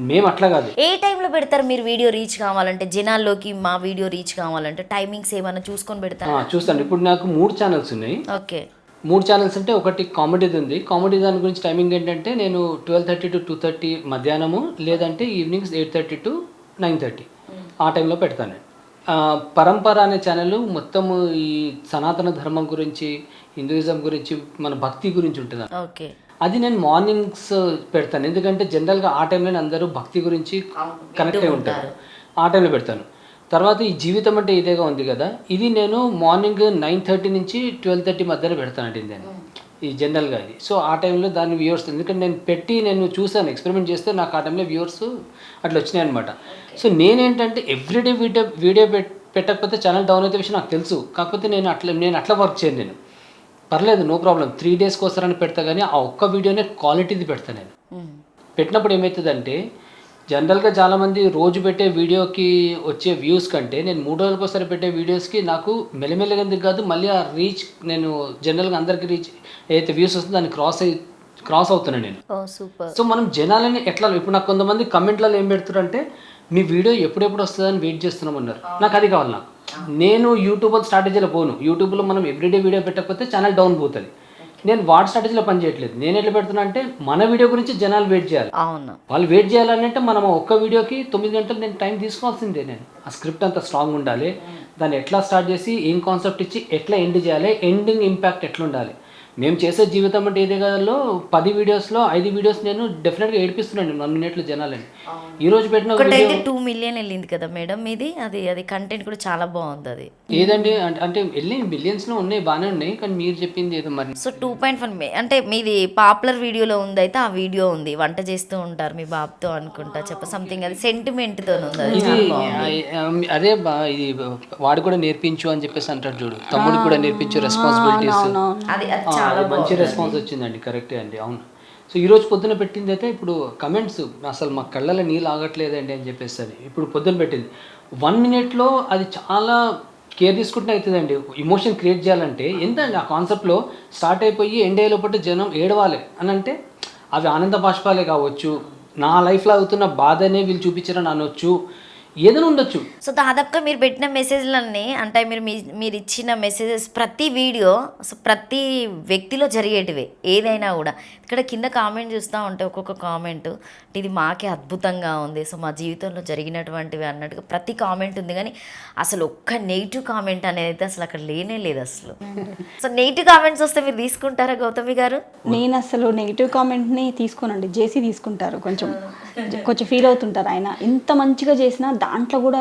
మేము అట్లా కాదు. ఏ టైంలో పెడతారు మీరు వీడియో రీచ్ కావాలంటే, జనాల్లోకి మా వీడియో రీచ్ కావాలంటే టైమింగ్స్ ఏమైనా చూసుకొని పెడతారు? చూస్తాను. ఇప్పుడు నాకు 3 ఛానల్స్ ఉన్నాయి. ఓకే, 3 ఛానల్స్ అంటే ఒకటి కామెడీది ఉంది. కామెడీ దాని గురించి టైమింగ్ ఏంటంటే నేను 12:30 to 2:30 మధ్యాహ్నము, లేదంటే ఈవినింగ్స్ 8:30 to 9:30 ఆ టైంలో పెడతాను. పరంపర అనే ఛానల్ మొత్తము ఈ సనాతన ధర్మం గురించి, హిందూయిజం గురించి, మన భక్తి గురించి ఉంటుంది. ఓకే, అది నేను మార్నింగ్స్ పెడతాను. ఎందుకంటే జనరల్గా ఆ టైంలో అందరూ భక్తి గురించి కనెక్ట్ అయి ఉంటారు. ఆ టైంలో పెడతాను. తర్వాత ఈ జీవితం అంటే ఇదేగా ఉంది కదా, ఇది నేను మార్నింగ్ 9:30 నుంచి 12:30 మధ్యలో పెడతానండి నేను ఈ జనరల్గా ఇది. సో ఆ టైంలో దాని వ్యూవర్స్, ఎందుకంటే నేను చూసాను, ఎక్స్పెరిమెంట్ చేస్తే నాకు ఆ టైంలో వ్యూవర్స్ అట్లా వచ్చినాయి అనమాట. సో నేనేంటంటే ఎవ్రీడే వీడియో పెట్టకపోతే ఛానల్ డౌన్ అయితే విషయం నాకు తెలుసు. కాకపోతే నేను అట్లా వర్క్ చేయను. నేను పర్లేదు, నో ప్రాబ్లం, 3 daysకి ఒకసారి పెడతా, కానీ ఆ ఒక్క వీడియోనే క్వాలిటీది పెడతాను నేను. పెట్టినప్పుడు ఏమవుతుందంటే జనరల్గా చాలామంది రోజు పెట్టే వీడియోకి వచ్చే వ్యూస్ కంటే నేను 3 రోజులకు ఒకసారి పెట్టే వీడియోస్కి నాకు మెల్లమెల్లగా ఎందుకు కాదు మళ్ళీ ఆ రీచ్ నేను జనరల్గా అందరికి రీచ్ ఏదైతే వ్యూస్ వస్తుందో దాన్ని క్రాస్ అవుతున్నాను నేను. ఓ సూపర్. సో మనం జనాలని ఎట్లా ఇప్పుడు నాకు కొంతమంది కమెంట్లలో ఏం పెడుతున్నారంటే మీ వీడియో ఎప్పుడెప్పుడు వస్తుందని వెయిట్ చేస్తున్నామన్నారు. నాకు అది కావాలి. నాకు నేను యూట్యూబ్ స్ట్రాటజీలో పోను. యూట్యూబ్లో మనం ఎవ్రీడే వీడియో పెట్టకపోతే ఛానల్ డౌన్ పోతుంది. నేను వాటి స్ట్రాటజీలో పని చేయట్లేదు. నేను ఎట్లా పెడుతున్నా అంటే మన వీడియో గురించి జనాలు వెయిట్ చేయాలి. అవును, వాళ్ళు వెయిట్ చేయాలని అంటే మనం ఒక్క వీడియోకి 9 గంటలు నేను టైం తీసుకోవాల్సిందే. నేను ఆ స్క్రిప్ట్ అంతా స్ట్రాంగ్ ఉండాలి. దాన్ని ఎట్లా స్టార్ట్ చేసి ఏం కాన్సెప్ట్ ఇచ్చి ఎట్లా ఎండ్ చేయాలి, ఎండింగ్ ఇంపాక్ట్ ఎట్లా ఉండాలి. మేము చేసే జీవితం అంటే ఇదే కదలో 10 వీడియోస్లో 5 వీడియోస్ నేను డెఫినెట్గా ఏడిపిస్తున్నాను 1 మినిట్లో జనాలని. ఈ రోజు పెట్టిన ఒకటైతే 2 మిలియన్ వెళ్ళింది కదా మేడం మీది, అది కంటెంట్ కూడా చాలా బాగుంది. అది ఏదండి అంటే వెళ్ళి మిలియన్స్లో ఉన్నాయి, బాగానే ఉన్నాయి. కానీ మీరు చెప్పింది ఏదో మరి. సో 2.1 అంటే మీది పాపులర్ వీడియోలో ఉంది. అయితే ఆ వీడియో ఉంది, వంట చేస్తూ ఉంటారు మీ బాబుతో అనుకుంటా, సంథింగ్ అది సెంటిమెంట్తో ఉంది. అది ఇది అదే ఇది వాడు కూడా నేర్పించు అని చెప్పేసి అంటాడు చూడు, తమ్ముడు కూడా నేర్పించు రెస్పాన్సిబిలిటీస్. అది మంచి రెస్పాన్స్ వచ్చిందండి. కరెక్టే అండి, అవును. సో ఈరోజు పొద్దున పెట్టింది అయితే ఇప్పుడు కమెంట్స్ అసలు మా కళ్ళలో నీళ్ళు ఆగట్లేదండి అని చెప్పేసి అది ఇప్పుడు పొద్దున పెట్టింది 1 మినిట్లో అది చాలా కేర్ తీసుకుంటే అవుతుందండి. ఇమోషన్ క్రియేట్ చేయాలంటే ఎంతండి ఆ కాన్సెప్ట్లో స్టార్ట్ అయిపోయి ఎండ్ అయ్యే లోపల జనం ఏడవాలి అని అంటే అవి ఆనంద బాష్పాలే కావచ్చు, నా లైఫ్లో అవుతున్న బాధనే వీళ్ళు చూపించారని అనొచ్చు, ఏదైనా ఉండొచ్చు. సో దాదాపుగా మీరు పెట్టిన మెసేజ్లన్నీ అంటే మీరు ఇచ్చిన మెసేజెస్ ప్రతి వీడియో సో ప్రతి వ్యక్తిలో జరిగేటివే ఏదైనా కూడా. ఇక్కడ కింద కామెంట్ చూస్తూ ఉంటే ఒక్కొక్క కామెంట్ ఇది మాకే అద్భుతంగా ఉంది, సో మా జీవితంలో జరిగినటువంటివి అన్నట్టుగా ప్రతి కామెంట్ ఉంది. కానీ అసలు ఒక్క నెగిటివ్ కామెంట్ అనేది అయితే అసలు అక్కడ లేనే లేదు అసలు. సో నెగిటివ్ కామెంట్స్ వస్తే మీరు తీసుకుంటారా గౌతమి గారు? నేను అసలు నెగిటివ్ కామెంట్ని తీసుకోనండి, జేసీ తీసుకుంటారు. కొంచెం ఫీల్ అవుతుంటారు ఆయన ఇంత మంచిగా చేసినా దాంట్లో కూడా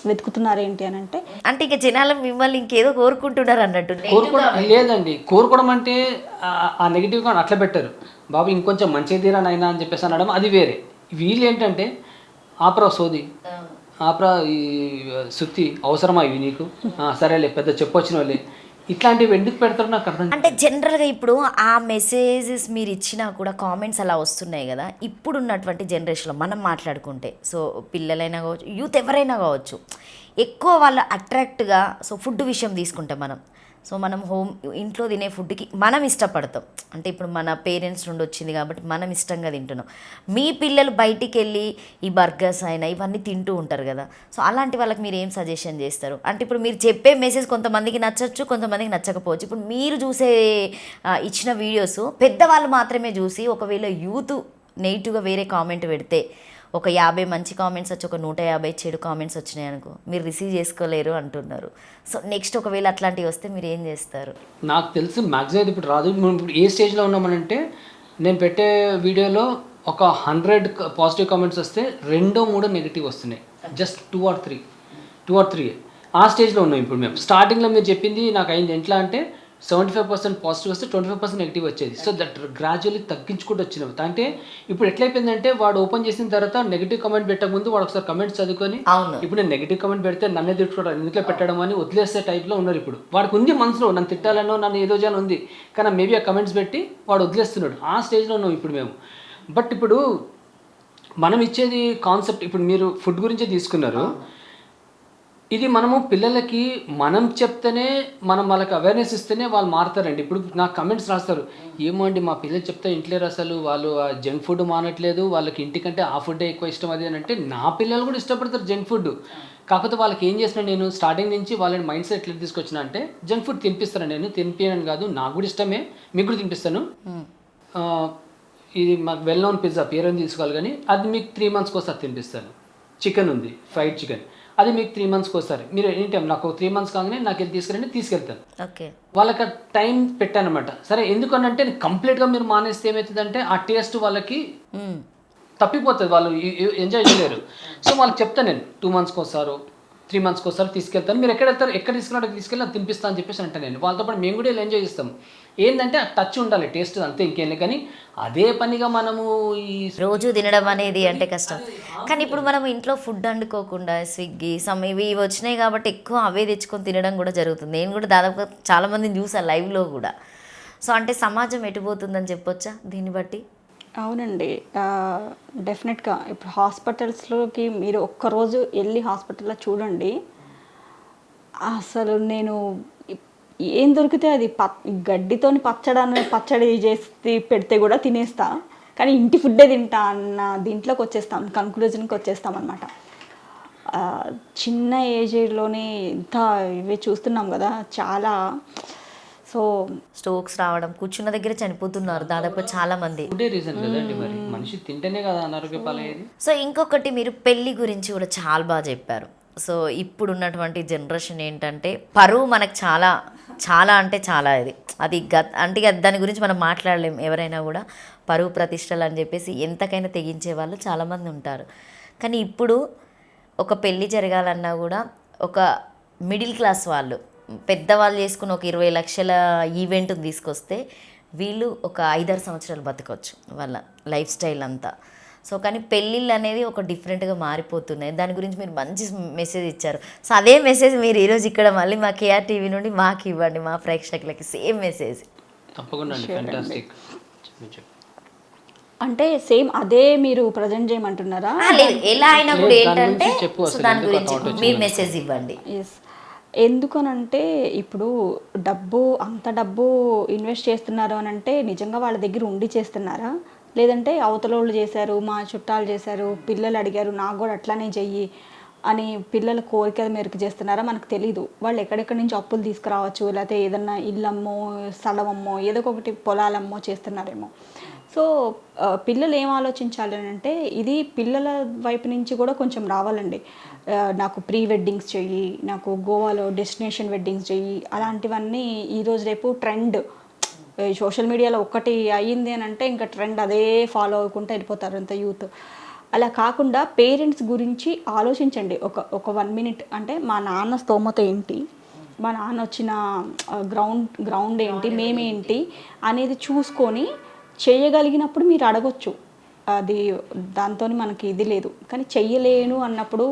వెతుకుతున్నారు ఏంటి అని అంటే ఇక జనాలు మిమ్మల్ని ఇంకేదో కోరుకుంటున్నారు అన్నట్టు. లేదండి, కోరుకోవడం అంటే ఆ నెగిటివ్ గా అట్లా పెట్టారు. బాబు ఇంకొంచెం మంచిగా తీరా నైనా అని చెప్పేసి అనడం అది వేరే. వీళ్ళు ఏంటంటే ఆపరా సోది, ఆపరా ఈ సుత్తి అవసరమా ఇవి నీకు, సరేలే పెద్ద చెప్పొచ్చిన వాళ్ళే, ఇట్లాంటివి ఎందుకు పెడతారు నాకు అర్థం. అంటే జనరల్గా ఇప్పుడు ఆ మెసేజెస్ మీరు ఇచ్చినా కూడా కామెంట్స్ అలా వస్తున్నాయి కదా. ఇప్పుడు ఉన్నటువంటి జనరేషన్లో మనం మాట్లాడుకుంటే సో పిల్లలైనా కావచ్చు, యూత్ ఎవరైనా కావచ్చు, ఎక్కువ వాళ్ళు అట్రాక్ట్గా సో ఫుడ్ విషయం తీసుకుంటే మనం ఇంట్లో తినే ఫుడ్కి మనం ఇష్టపడతాం. అంటే ఇప్పుడు మన పేరెంట్స్ నుండి వచ్చింది కాబట్టి మనం ఇష్టంగా తింటున్నాం. మీ పిల్లలు బయటికి వెళ్ళి ఈ బర్గర్స్ అయినా ఇవన్నీ తింటూ ఉంటారు కదా. సో అలాంటి వాళ్ళకి మీరు ఏం సజెషన్ చేస్తారు? అంటే ఇప్పుడు మీరు చెప్పే మెసేజ్ కొంతమందికి నచ్చచ్చు, కొంతమందికి నచ్చకపోవచ్చు. ఇప్పుడు మీరు చూసే ఇచ్చిన వీడియోస్ పెద్దవాళ్ళు మాత్రమే చూసి ఒకవేళ యూత్ నెగిటివ్గా వేరే కామెంట్ పెడితే ఒక 50 మంచి కామెంట్స్ వచ్చి ఒక 150 చెడు కామెంట్స్ వచ్చినాయి అనుకో, మీరు రిసీవ్ చేసుకోలేరు అంటున్నారు. సో నెక్స్ట్ ఒకవేళ అట్లాంటివి వస్తే మీరు ఏం చేస్తారు? నాకు తెలిసి మ్యాక్సిమం ఇప్పుడు రాదు. ఇప్పుడు ఏ స్టేజ్లో ఉన్నామనంటే నేను పెట్టే వీడియోలో ఒక 100 పాజిటివ్ కామెంట్స్ వస్తే 2-3 నెగిటివ్ వస్తున్నాయి. జస్ట్ 2 or 3 ఆ స్టేజ్లో ఉన్నాం ఇప్పుడు మేము. స్టార్టింగ్లో మీరు చెప్పింది నాకు అయింది ఎట్లా అంటే 75% పాజిటివ్ వస్తే 25% నెగిటివ్ వచ్చేది. సో దట్ గ్రాడ్యువల్లీ తగ్గించుకుంటూ వచ్చినాం. అంటే ఇప్పుడు ఎట్లయిపోయిందంటే వాడు ఓపెన్ చేసిన తర్వాత నెగిటివ్ కమెంట్ పెట్టక ముందు వాడు ఒకసారి కమెంట్స్ చదువుకొని ఇప్పుడు నేను నెగిటివ్ కమెంట్ పెడితే నన్నే తిట్టుకోవడం ఎందుకు పెట్టడం అని వదిలేసే టైప్లో ఉన్నారు ఇప్పుడు. వాడికి ఉంది మనసులో నన్ను తిట్టాలనో నన్ను ఏదో చేయాలని ఉంది, కానీ మేబీ ఆ కమెంట్స్ పెట్టి వాడు వదిలేస్తున్నాడు. ఆ స్టేజ్లో ఉన్నాం ఇప్పుడు మేము. బట్ ఇప్పుడు మనం ఇచ్చేది కాన్సెప్ట్ ఇప్పుడు మీరు ఫుడ్ గురించే తీసుకున్నారు. ఇది మనము పిల్లలకి మనం చెప్తేనే మనం వాళ్ళకి అవేర్నెస్ ఇస్తేనే వాళ్ళు మారుతారండి. ఇప్పుడు నాకు కమెంట్స్ రాస్తారు, ఏమో అండి మా పిల్లలు చెప్తే ఇంట్లేరు, అసలు వాళ్ళు జంక్ ఫుడ్ మానట్లేదు, వాళ్ళకి ఇంటికంటే ఆ ఫుడ్డే ఎక్కువ ఇష్టం అది అని అంటే నా పిల్లలు కూడా ఇష్టపడతారు జంక్ ఫుడ్. కాకపోతే వాళ్ళకి ఏం చేసినా నేను స్టార్టింగ్ నుంచి వాళ్ళని మైండ్ సెట్ ఎట్లా తీసుకొచ్చినా అంటే జంక్ ఫుడ్ తినిపిస్తాను. నేను తినిపించను కాదు, నాకు కూడా ఇష్టమే, మీకు కూడా తినిపిస్తాను. ఇది మాకు వెల్ నోన్ పిజ్జా పేరు అని తీసుకోవాలి, కానీ అది మీకు 3 monthsకి ఒకసారి తినిపిస్తాను. చికెన్ ఉంది, ఫ్రైడ్ చికెన్, అది మీకు 3 monthsకి వస్తారు. మీరు ఎనీ టైం నాకు 3 months కాగానే నాకు వెళ్ళి తీసుకెళ్తాను. ఓకే, వాళ్ళకి టైం పెట్టాను అనమాట. సరే ఎందుకనంటే కంప్లీట్గా మీరు మానేస్తే ఏమవుతుందంటే ఆ టేస్ట్ వాళ్ళకి తప్పిపోతుంది, వాళ్ళు ఎంజాయ్ చేయలేరు. సో వాళ్ళకి చెప్తాను నేను 2 monthsకి వస్తారు, 3 monthsకి వస్తారు తీసుకెళ్తాను. మీరు ఎక్కడ వెళ్తారు, ఎక్కడ తీసుకెళ్ళి అది తినిపిస్తాను అని చెప్పేసి అంటాను నేను. వాళ్ళతో పాటు మేము కూడా ఎంజాయ్ చేస్తాం. ఏంటంటే ఆ టచ్ ఉండాలి, టేస్ట్ అంతే, ఇంకేం లేదు. కానీ అదే పనిగా మనము ఈ రోజు తినడం అనేది అంటే కష్టం. కానీ ఇప్పుడు మనం ఇంట్లో ఫుడ్ వండుకోకుండా స్విగ్గీ ఇవి వచ్చినాయి కాబట్టి ఎక్కువ అవే తెచ్చుకొని తినడం కూడా జరుగుతుంది. నేను కూడా దాదాపుగా చాలామందిని చూసాను లైవ్లో కూడా. సో అంటే సమాజం ఎటుపోతుందని చెప్పొచ్చా దీన్ని బట్టి? అవునండి. డెఫినెట్గా ఇప్పుడు హాస్పిటల్స్లోకి మీరు ఒక్కరోజు వెళ్ళి హాస్పిటల్లో చూడండి. అసలు నేను ఇప్ ఏం దొరికితే అది గడ్డితోని పచ్చడి చేసి పెడితే కూడా తినేస్తా. కానీ ఇంటి ఫుడ్డే తింటా అన్న దీంట్లోకి వచ్చేస్తాం, కన్క్లూజన్కి వచ్చేస్తామన్నమాట. చిన్న ఏజ్లోనే ఇంత ఇవి చూస్తున్నాం కదా చాలా. సో స్ట్రోక్స్ రావడం, కూర్చున్న దగ్గర చనిపోతున్నారు దాదాపు చాలా మంది. ఫుడే రీజన్ కదండి, మరి మనిషి తింటేనే కదా అనారోగ్య పాలయ్యేది. సో ఇంకొకటి మీరు పెళ్లి గురించి కూడా చాలా బాగా చెప్పారు. సో ఇప్పుడు ఉన్నటువంటి జనరేషన్ ఏంటంటే పరువు మనకు చాలా చాలా అంటే చాలా అది అంటే దాని గురించి మనం మాట్లాడలేం. ఎవరైనా కూడా పరువు ప్రతిష్టలు అని చెప్పేసి ఎంతకైనా తెగించే వాళ్ళు చాలామంది ఉంటారు. కానీ ఇప్పుడు ఒక పెళ్ళి జరగాలన్నా కూడా ఒక మిడిల్ క్లాస్ వాళ్ళు పెద్దవాళ్ళు చేసుకుని ఒక 20 లక్షల ఈవెంట్ తీసుకొస్తే వీళ్ళు ఒక 5-6 సంవత్సరాలు బతకవచ్చు వాళ్ళ లైఫ్ స్టైల్ అంతా. సో కానీ పెళ్ళిళ్ళు అనేది ఒక డిఫరెంట్గా మారిపోతున్నాయి. దాని గురించి మీరు మంచి మెసేజ్ ఇచ్చారు. సో అదే మెసేజ్ మీరు ఈరోజు ఇక్కడ మళ్ళీ మా కేఆర్ టీవీ నుండి మాకు ఇవ్వండి, మా ప్రేక్షకులకి సేమ్ మెసేజ్. తప్పకుండా అండి, ఫ్యాంటాస్టిక్. అంటే సేమ్ అదే మీరు ప్రజెంట్ చేయమంటున్నారా? లేదు, ఎలా అయినా కూడా లేదు, దాని ఏంటంటే గురించి చెప్పు సో అసలు, దాని ఎందుకు గురించి ఆ thought మీరు వచ్చింది? మెసేజ్ ఇవ్వండి. ఎస్. ఎందుకనంటే ఇప్పుడు అంత డబ్బు ఇన్వెస్ట్ చేస్తున్నారు అని అంటే నిజంగా వాళ్ళ దగ్గర ఉండి చేస్తున్నారా, లేదంటే అవతలోళ్ళు చేశారు, మా చుట్టాలు చేశారు, పిల్లలు అడిగారు నాకు కూడా అట్లానే చెయ్యి అని పిల్లల కోరిక మేరకు చేస్తున్నారా మనకు తెలీదు. వాళ్ళు ఎక్కడెక్కడి నుంచి అప్పులు తీసుకురావచ్చు, లేకపోతే ఏదన్నా ఇల్లమ్మో స్థలమమ్మో ఏదో ఒకటి పొలాలమ్మో చేస్తున్నారేమో. సో పిల్లలు ఏం ఆలోచించాలి అని అంటే ఇది పిల్లల వైపు నుంచి కూడా కొంచెం రావాలండి. నాకు ప్రీ వెడ్డింగ్స్ చెయ్యి, నాకు గోవాలో డెస్టినేషన్ వెడ్డింగ్స్ చెయ్యి, అలాంటివన్నీ ఈరోజు రేపు ట్రెండ్. సోషల్ మీడియాలో ఒక్కటి అయ్యింది అని అంటే ఇంకా ట్రెండ్ అదే ఫాలో అవ్వకుండా వెళ్ళిపోతారు అంత యూత్. అలా కాకుండా పేరెంట్స్ గురించి ఆలోచించండి. ఒక 1 మినిట్. అంటే మా నాన్న స్తోమత ఏంటి, మా నాన్న వచ్చిన గ్రౌండ్ ఏంటి, మేమేంటి అనేది చూసుకొని చేయగలిగినప్పుడు మీరు అడగొచ్చు. అది దాంతో మనకి ఇది లేదు. కానీ చెయ్యలేను అన్నప్పుడు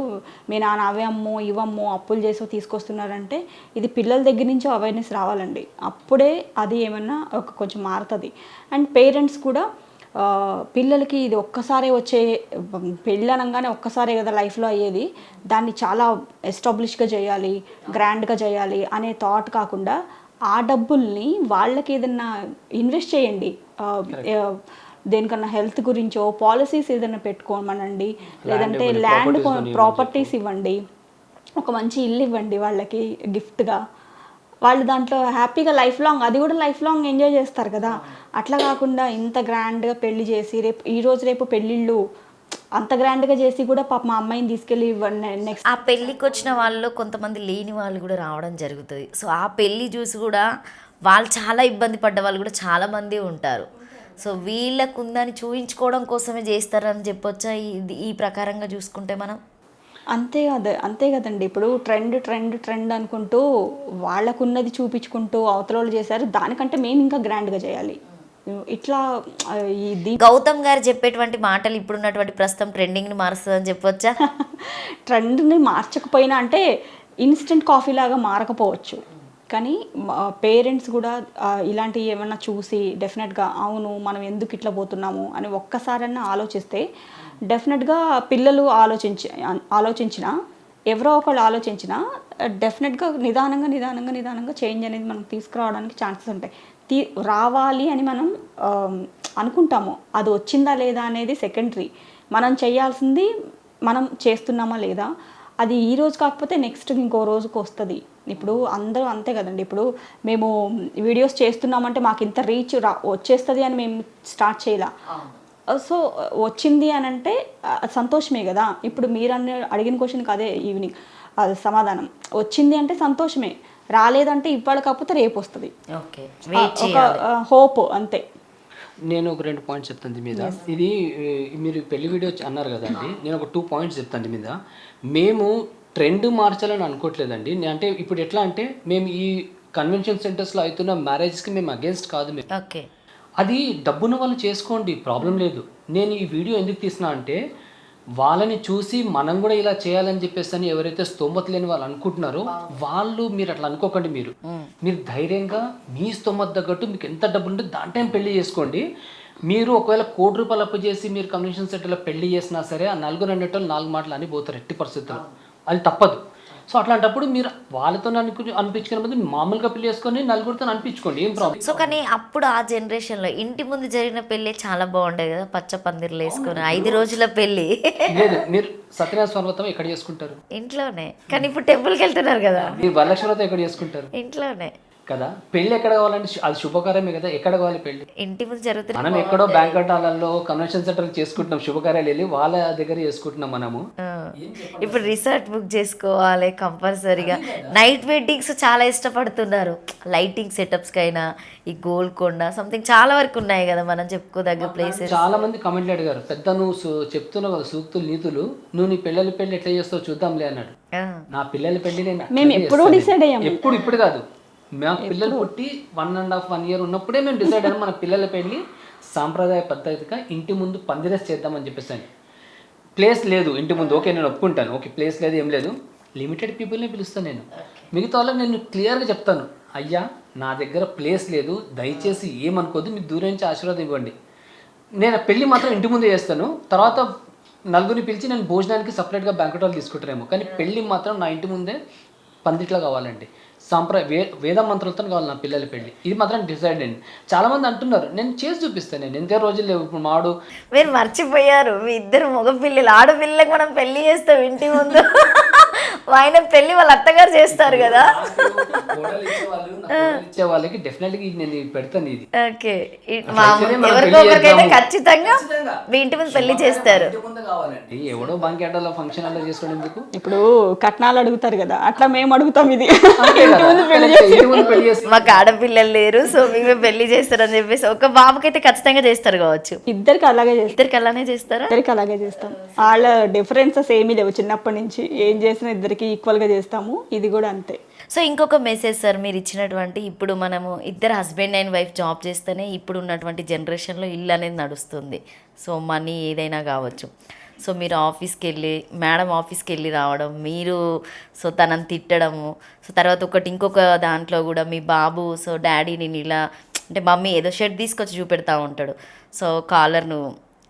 మీ నాన్న అవే అమ్మో ఇవమ్మో అప్పులు చేసో తీసుకొస్తున్నారంటే ఇది పిల్లల దగ్గర నుంచి అవేర్నెస్ రావాలండి. అప్పుడే అది ఏమన్నా కొంచెం మారుతుంది. అండ్ పేరెంట్స్ కూడా పిల్లలకి ఇది ఒక్కసారే వచ్చే పెళ్ళి అనగానే ఒక్కసారే కదా లైఫ్లో అయ్యేది, దాన్ని చాలా ఎస్టాబ్లిష్గా చేయాలి, గ్రాండ్గా చేయాలి అనే థాట్ కాకుండా ఆ డబ్బుల్ని వాళ్ళకి ఏదన్నా ఇన్వెస్ట్ చేయండి. దేనికన్నా హెల్త్ గురించో పాలసీస్ ఏదైనా పెట్టుకోమనండి, లేదంటే ల్యాండ్ ప్రాపర్టీస్ ఇవ్వండి, ఒక మంచి ఇల్లు ఇవ్వండి వాళ్ళకి గిఫ్ట్గా. వాళ్ళు దాంట్లో హ్యాపీగా లైఫ్ లాంగ్, అది కూడా లైఫ్ లాంగ్ ఎంజాయ్ చేస్తారు కదా. అట్లా కాకుండా ఇంత గ్రాండ్గా పెళ్లి చేసి రేపు పెళ్ళిళ్ళు అంత గ్రాండ్గా చేసి కూడా పాప మా అమ్మాయిని తీసుకెళ్ళి నెక్స్ట్ ఆ పెళ్ళికి వచ్చిన వాళ్ళు కొంతమంది లేని వాళ్ళు కూడా రావడం జరుగుతుంది. సో ఆ పెళ్ళి చూసి కూడా వాళ్ళు చాలా ఇబ్బంది పడ్డ వాళ్ళు కూడా చాలామంది ఉంటారు. సో వీళ్ళకు ఉందని చూపించుకోవడం కోసమే చేస్తారని చెప్పొచ్చా ఈ ప్రకారంగా చూసుకుంటే మనం? అంతే కదండి. ఇప్పుడు ట్రెండ్ అనుకుంటూ వాళ్ళకున్నది చూపించుకుంటూ అవతల చేశారు, దానికంటే మేము ఇంకా గ్రాండ్గా చేయాలి. ఇట్లా ఇది గౌతమ్ గారు చెప్పేటువంటి మాటలు ఇప్పుడున్నటువంటి ప్రస్తుతం ట్రెండింగ్ని మారుస్తుందని చెప్పొచ్చా? ట్రెండ్ని మార్చకపోయినా అంటే ఇన్స్టెంట్ కాఫీ లాగా మారకపోవచ్చు, కానీ పేరెంట్స్ కూడా ఇలాంటివి ఏమన్నా చూసి డెఫినెట్గా అవును మనం ఎందుకు ఇట్లా పోతున్నాము అని ఒక్కసారన్నా ఆలోచిస్తే డెఫినెట్గా పిల్లలు ఆలోచించినా ఎవరో ఒకళ్ళు ఆలోచించినా డెఫినెట్గా నిదానంగా చేంజ్ అనేది మనం తీసుకురావడానికి ఛాన్సెస్ ఉంటాయి. రావాలి అని మనం అనుకుంటాము, అది వచ్చిందా లేదా అనేది సెకండరీ. మనం చేయాల్సింది మనం చేస్తున్నామా లేదా, అది ఈ రోజు కాకపోతే నెక్స్ట్ ఇంకో రోజుకు వస్తుంది. ఇప్పుడు అందరూ అంతే కదండి. ఇప్పుడు మేము వీడియోస్ చేస్తున్నామంటే మాకు ఇంత రీచ్ వచ్చేస్తుంది అని మేము స్టార్ట్ చేయాల. సో వచ్చింది అని అంటే సంతోషమే కదా. ఇప్పుడు మీరు అడిగిన క్వశ్చన్కి అదే ఈవినింగ్ అది సమాధానం. వచ్చింది అంటే సంతోషమే, రాలేదంటే ఇవాళ కాకపోతే రేపు వస్తుంది. ఒక హోప్ అంతే. నేను ఒక 2 పాయింట్స్ చెప్తాను దీని మీద. ఇది మీరు పెళ్లి వీడియో అన్నారు కదండి, నేను ఒక 2 పాయింట్స్ చెప్తాను దీని మీద. మేము ట్రెండ్ మార్చాలని అనుకోవట్లేదండి. అంటే ఇప్పుడు ఎట్లా అంటే మేము ఈ కన్వెన్షన్ సెంటర్స్లో అవుతున్న మ్యారేజ్కి మేము అగేన్స్ట్ కాదు. మేము అది డబ్బును వాళ్ళు చేసుకోండి, ప్రాబ్లం లేదు. నేను ఈ వీడియో ఎందుకు తీసినా అంటే వాళ్ళని చూసి మనం కూడా ఇలా చేయాలని చెప్పేసి అని ఎవరైతే స్తోమత లేని వాళ్ళు అనుకుంటున్నారో వాళ్ళు మీరు అట్లా అనుకోకండి. మీరు ధైర్యంగా మీ స్తోమత తగ్గట్టు మీకు ఎంత డబ్బు ఉంటే దాని టైం పెళ్లి చేసుకోండి. మీరు ఒకవేళ ₹1,00,00,000 అప్పు చేసి మీరు కన్వెన్షన్ సెంటర్లో పెళ్లి చేసినా సరే ఆ నలుగురు అనేటోళ్ళు 4 మాటలు అని పోతారు ఎట్టి పరిస్థితుల్లో, అది తప్పదు. సో అట్లాంటప్పుడు మీరు వాళ్ళతో అనిపించుకునే బదులు మామూలుగా పెళ్లి చేసుకొని నలుగురితో అనిపించుకోండి, ఏం ప్రాబ్లం. సో కానీ అప్పుడు ఆ జనరేషన్లో ఇంటి ముందు జరిగిన పెళ్ళి చాలా బాగుండేది కదా, పచ్చ పందిర్లు వేసుకొని 5 రోజుల పెళ్ళి. లేదు, మీరు సత్యనారాయణ స్వామి వ్రతం ఎక్కడ చేసుకుంటారు? ఇంట్లోనే. కానీ ఇప్పుడు టెంపుల్కి వెళ్తున్నారు కదా, మీరు వరలక్ష్మి వ్రతం ఎక్కడ చేసుకుంటారు? ఇంట్లోనే కదా. పెళ్లి ఎక్కడ కావాలంటే అది శుభకార్యమే కదా, ఎక్కడ కావాలి పెళ్లి? ఇంటి ముందు జరుగుతుంది. మనం ఎక్కడో బ్యాంకెట్ హాల్లో కన్వెన్షన్ సెంటర్ చేసుకుంటున్నాం, శుభకార్యాలు వెళ్ళి వాళ్ళ దగ్గర చేసుకుంటున్నాం మనము. ఇప్పుడు రిసార్ట్ బుక్ చేసుకోవాలి కంపల్సరీగా. నైట్ వెడ్డింగ్స్ చాలా ఇష్టపడుతున్నారు, లైటింగ్ సెటప్స్కి అయినా ఈ గోల్కొండ సంథింగ్ చాలా వరకు ఉన్నాయి కదా మనం చెప్పుకోదగ్గ ప్లేసెస్. చాలా మంది కమెంట్లు అడిగారు, పెద్ద నువ్వు చెప్తున్నావు కదా సూక్తులు నీతులు, నువ్వు నీ పిల్లల పెళ్లి ఎట్లా చేస్తావు చూద్దాంలే అన్నాడు. నా పిల్లల పెళ్లి నేను మేము ఎప్పుడూ డిసైడ్ అయ్యాము. ఇప్పుడు కాదు, మా పిల్లలు పుట్టి 1.5 year ఉన్నప్పుడే మేము డిసైడ్ అయ్యాము మన పిల్లల పెళ్లి సాంప్రదాయ పద్ధతిగా ఇంటి ముందు పందిరేసి చేద్దామని చెప్పేసి. ప్లేస్ లేదు ఇంటి ముందు, ఓకే నేను ఒప్పుకుంటాను, ఓకే ప్లేస్ లేదు ఏం లేదు, లిమిటెడ్ పీపుల్ని పిలుస్తాను నేను. మిగతా వాళ్ళకి నేను క్లియర్గా చెప్తాను, అయ్యా నా దగ్గర ప్లేస్ లేదు, దయచేసి ఏమనుకోద్దు, మీరు దూరం నుంచి ఆశీర్వాదం ఇవ్వండి. నేను పెళ్ళి మాత్రం ఇంటి ముందే చేస్తాను, తర్వాత నలుగురిని పిలిచి నేను భోజనానికి సపరేట్గా బ్యాంకెట్ హాల్ తీసుకుంటారేమో, కానీ పెళ్ళి మాత్రం నా ఇంటి ముందే పందిట్లో కావాలండి. వేద మంత్రాలతో కావాలి నా పిల్లల పెళ్ళి, ఇది మాత్రం డిసైడ్ అయ్యింది. చాలామంది అంటున్నారు, నేను చేసి చూపిస్తాను, నేను ఎంతే రోజులు లేవు. ఇప్పుడు మాడు మీరు మర్చిపోయారు, మీ ఇద్దరు మగపిల్లలు, ఆడపిల్లకి మనం పెళ్లి చేస్తాం ఇంటి ముందు. ఆయన పెళ్లి వాళ్ళ అత్తగారు చేస్తారు కదా. ఇచ్చే వాళ్ళకి డెఫినెట్గా నేను పెడతాను ఇది. ఓకే, ఎవరికో ఒకరికైతే ఖచ్చితంగా మీ ఇంటి ముందు పెళ్లి చేస్తారు. కావాలండి, ఎవడో బంకేటలో ఫంక్షన్ అలా చేసుకోవడం ఎందుకు? ఇప్పుడు కట్నాలు అడుగుతారు కదా, అట్లా మేము అడుగుతాం ఇది. మాకు ఆడపిల్లలు లేరు, సో మేమే పెళ్లి చేస్తారని చెప్పేసి ఒక బాబుకైతే ఖచ్చితంగా చేస్తారు కావచ్చు. ఇద్దరికి అలాగే చేస్తాం. ఇద్దరికి అలానే చేస్తారా? ఇద్దరికి అలాగే చేస్తాం. వాళ్ళ డిఫరెన్సెస్ ఏమీ లేవు, చిన్నప్పటి నుంచి ఏం చేసినా ఇద్దరికి ఈక్వల్గా చేస్తాము, ఇది కూడా అంతే. సో ఇంకొక మెసేజ్ సార్ మీరు ఇచ్చినటువంటి, ఇప్పుడు మనము ఇద్దరు హస్బెండ్ అండ్ వైఫ్ జాబ్ చేస్తేనే ఇప్పుడు ఉన్నటువంటి జనరేషన్లో ఇల్లు అనేది నడుస్తుంది. సో మనీ ఏదైనా కావచ్చు. సో మీరు ఆఫీస్కి వెళ్ళి, మేడం ఆఫీస్కి వెళ్ళి రావడం, మీరు సో తనని తిట్టడము, సో తర్వాత ఇంకొక దాంట్లో కూడా మీ బాబు సో డాడీ నేను ఇలా అంటే మమ్మీ ఏదో షర్ట్ తీసుకొచ్చి చూపెడతా ఉంటాడు, సో కాలర్ను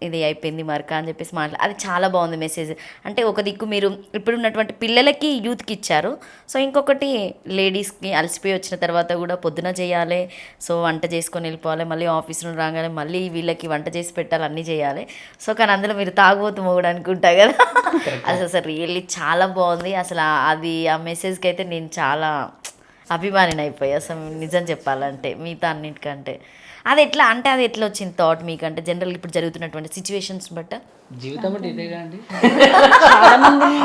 ఇది అయిపోయింది మరక అని చెప్పేసి అది చాలా బాగుంది మెసేజ్. అంటే ఒక దిక్కు మీరు ఇప్పుడు ఉన్నటువంటి పిల్లలకి యూత్కి ఇచ్చారు, సో ఇంకొకటి లేడీస్కి అలసిపోయి వచ్చిన తర్వాత కూడా పొద్దున చేయాలి, సో వంట చేసుకొని వెళ్ళిపోవాలి, మళ్ళీ ఆఫీస్ నుండి రాగానే మళ్ళీ వీళ్ళకి వంట చేసి పెట్టాలి, అన్నీ చేయాలి. సో కానీ అందులో మీరు తాగుబోతు మొగుడు అనుకుంటా కదా. అసలు రియల్లీ చాలా బాగుంది. అసలు అది ఆ మెసేజ్కి అయితే నేను చాలా అభిమానిని అయిపోయి అసలు నిజం చెప్పాలంటే మిగతా అన్నిటికంటే. అది ఎట్లా అంటే అది ఎట్లా వచ్చింది థాట్ మీకంటే జనరల్ ఇప్పుడు జరుగుతున్నటువంటి సిచ్యువేషన్స్ బట్ట? జీవితం అంటే ఇదేగా అండి, చాలా మందిని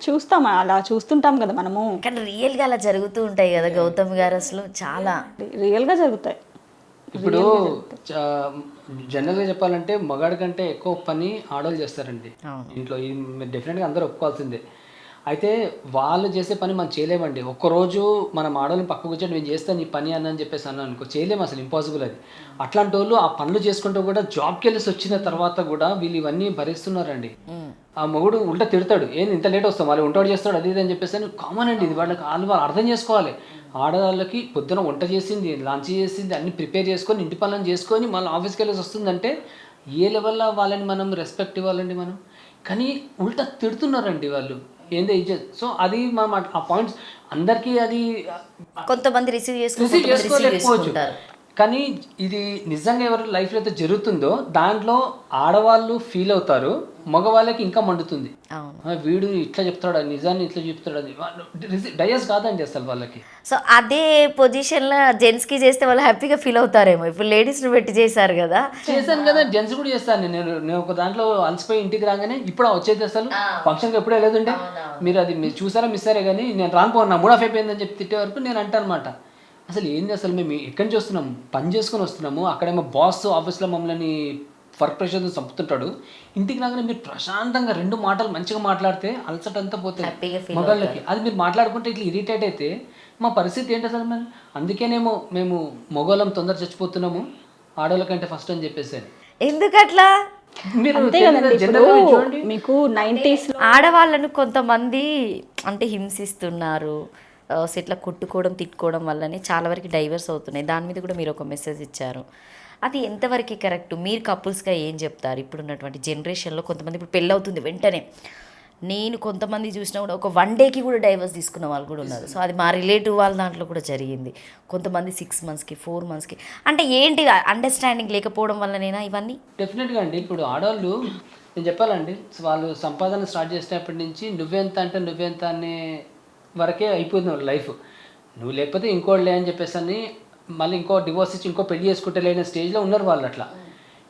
చూస్తాం, అలా చూస్తుంటాం కదా మనము. కానీ రియల్గా అలా జరుగుతూ ఉంటాయి కదా గౌతమ్ గారు, అసలు చాలా రియల్గా జరుగుతాయి. ఇప్పుడు జనరల్గా చెప్పాలంటే మగాడి కంటే ఎక్కువ పని ఆడవాళ్ళు చేస్తారండి ఇంట్లో, ఇది డెఫినెట్గా అందరూ ఒప్పుకోవాల్సిందే. అయితే వాళ్ళు చేసే పని మనం చేయలేమండి. ఒక్కరోజు మనం ఆడవాళ్ళని పక్కకు కూర్చొని నేను చేస్తాను ఈ పని అని చెప్పేసి అన్నాను అనుకో, చేయలేము, అసలు ఇంపాసిబుల్ అది. అట్లాంటి వాళ్ళు ఆ పనులు చేసుకుంటూ కూడా జాబ్కి వెళ్ళేసి వచ్చిన తర్వాత కూడా వీళ్ళు ఇవన్నీ భరిస్తున్నారండి. ఆ మొగుడు ఉల్టా తిడతాడు, ఏంది ఇంత లేట్ వస్తాం, వాళ్ళు వంట చేస్తాడు అది ఇది అని చెప్పేసి అని కామన్ అండి. ఇది వాళ్ళకి వాళ్ళు అర్థం చేసుకోవాలి. ఆడవాళ్ళకి పొద్దున వంట చేసింది, లంచ్ చేసింది, అన్ని ప్రిపేర్ చేసుకొని ఇంటి పనులను చేసుకొని మళ్ళీ ఆఫీస్కి వెళ్ళేసి వస్తుందంటే ఏ లెవెల్లో వాళ్ళని మనం రెస్పెక్ట్ ఇవ్వాలండి మనం. కానీ ఉల్టా తిడుతున్నారండి వాళ్ళు, ఏందో ఇజ్జత్. సో అది మనం ఆ పాయింట్స్ అందరికీ అది కొంతమంది రిసీవ్ చేసుకోలేకపోవచ్చు. కానీ ఇది నిజంగా ఎవరి లైఫ్లో అయితే జరుగుతుందో దాంట్లో ఆడవాళ్ళు ఫీల్ అవుతారు, మగవాళ్ళకి ఇంకా మండుతుంది. వీడు ఇట్లా చెప్తాడు, నిజాన్ని ఇట్లా చెప్తాడు, అది డయస్ కాదండి అసలు వాళ్ళకి. సో అదే పొజిషన్లో జెంట్స్కి చేస్తే వాళ్ళు హ్యాపీగా ఫీల్ అవుతారేమో. ఇప్పుడు లేడీస్ని పెట్టి చేశారు కదా, చేశాను కదా, జెంట్స్ కూడా చేస్తాను నేను ఒక దాంట్లో అలసిపోయి ఇంటికి రాగానే ఇప్పుడు వచ్చేది అసలు ఫంక్షన్కి ఎప్పుడే లేదంటే మీరు చూసారా మిస్ అయ్యారే, కానీ నేను రానుకోన్నా మూడ్ ఆఫ్ అయిపోయిందని చెప్పి తిట్టే వరకు నేను అంటాను అనమాట. అసలు ఏంది అసలు మేము ఎక్కడి నుంచి వస్తున్నాము, పని చేసుకొని వస్తున్నాము, అక్కడేమో బాస్ ఆఫీస్లో మమ్మల్ని వర్క్ ప్రెషర్తో చంపుతుంటాడు, ఇంటికి రాగానే మీరు ప్రశాంతంగా 2 మాటలు మంచిగా మాట్లాడితే అలసటంతా పోతుంది మగాళ్ళకి. అది మీరు మాట్లాడుకుంటే ఇట్లా ఇరిటేట్ అయితే మా పరిస్థితి ఏంటి అసలు? మరి అందుకేనేమో మేము మగవాళ్ళం తొందర చచ్చిపోతున్నాము ఆడవాళ్ళ కంటే ఫస్ట్ అని చెప్పేసి. ఎందుకట్లా? మీరు మీకు 90s ఆడవాళ్ళను కొంతమంది అంటే హింసిస్తున్నారు, సెట్ల కొట్టుకోవడం తిట్టుకోవడం వల్లనే చాలా వరకు డైవర్స్ అవుతున్నాయి. దాని మీద కూడా మీరు ఒక మెసేజ్ ఇచ్చారు. అది ఎంతవరకు కరెక్ట్? మీరు కపుల్స్గా ఏం చెప్తారు? ఇప్పుడున్నటువంటి జనరేషన్లో కొంతమంది ఇప్పుడు పెళ్ళి అవుతుంది వెంటనే, నేను కొంతమంది చూసినా కూడా ఒక 1 డేకి కూడా డైవర్స్ తీసుకున్న వాళ్ళు కూడా ఉన్నారు. సో అది మా రిలేటివ్ వాళ్ళ దాంట్లో కూడా జరిగింది. కొంతమంది 6 మంత్స్కి 4 మంత్స్కి. అంటే ఏంటి అండర్స్టాండింగ్ లేకపోవడం వల్లనేనా ఇవన్నీ? డెఫినెట్గా అండి. ఇప్పుడు ఆడవాళ్ళు నేను చెప్పాలండి, వాళ్ళు సంపాదన స్టార్ట్ చేసినప్పటి నుంచి నువ్వెంత అనే వరకే అయిపోయింది వాళ్ళ లైఫ్. నువ్వు లేకపోతే ఇంకోళ్ళే అని చెప్పేసి అని మళ్ళీ ఇంకో డివోర్స్ ఇచ్చి ఇంకో పెళ్లి చేసుకుంటే లేని స్టేజ్లో ఉన్నారు వాళ్ళు అట్లా.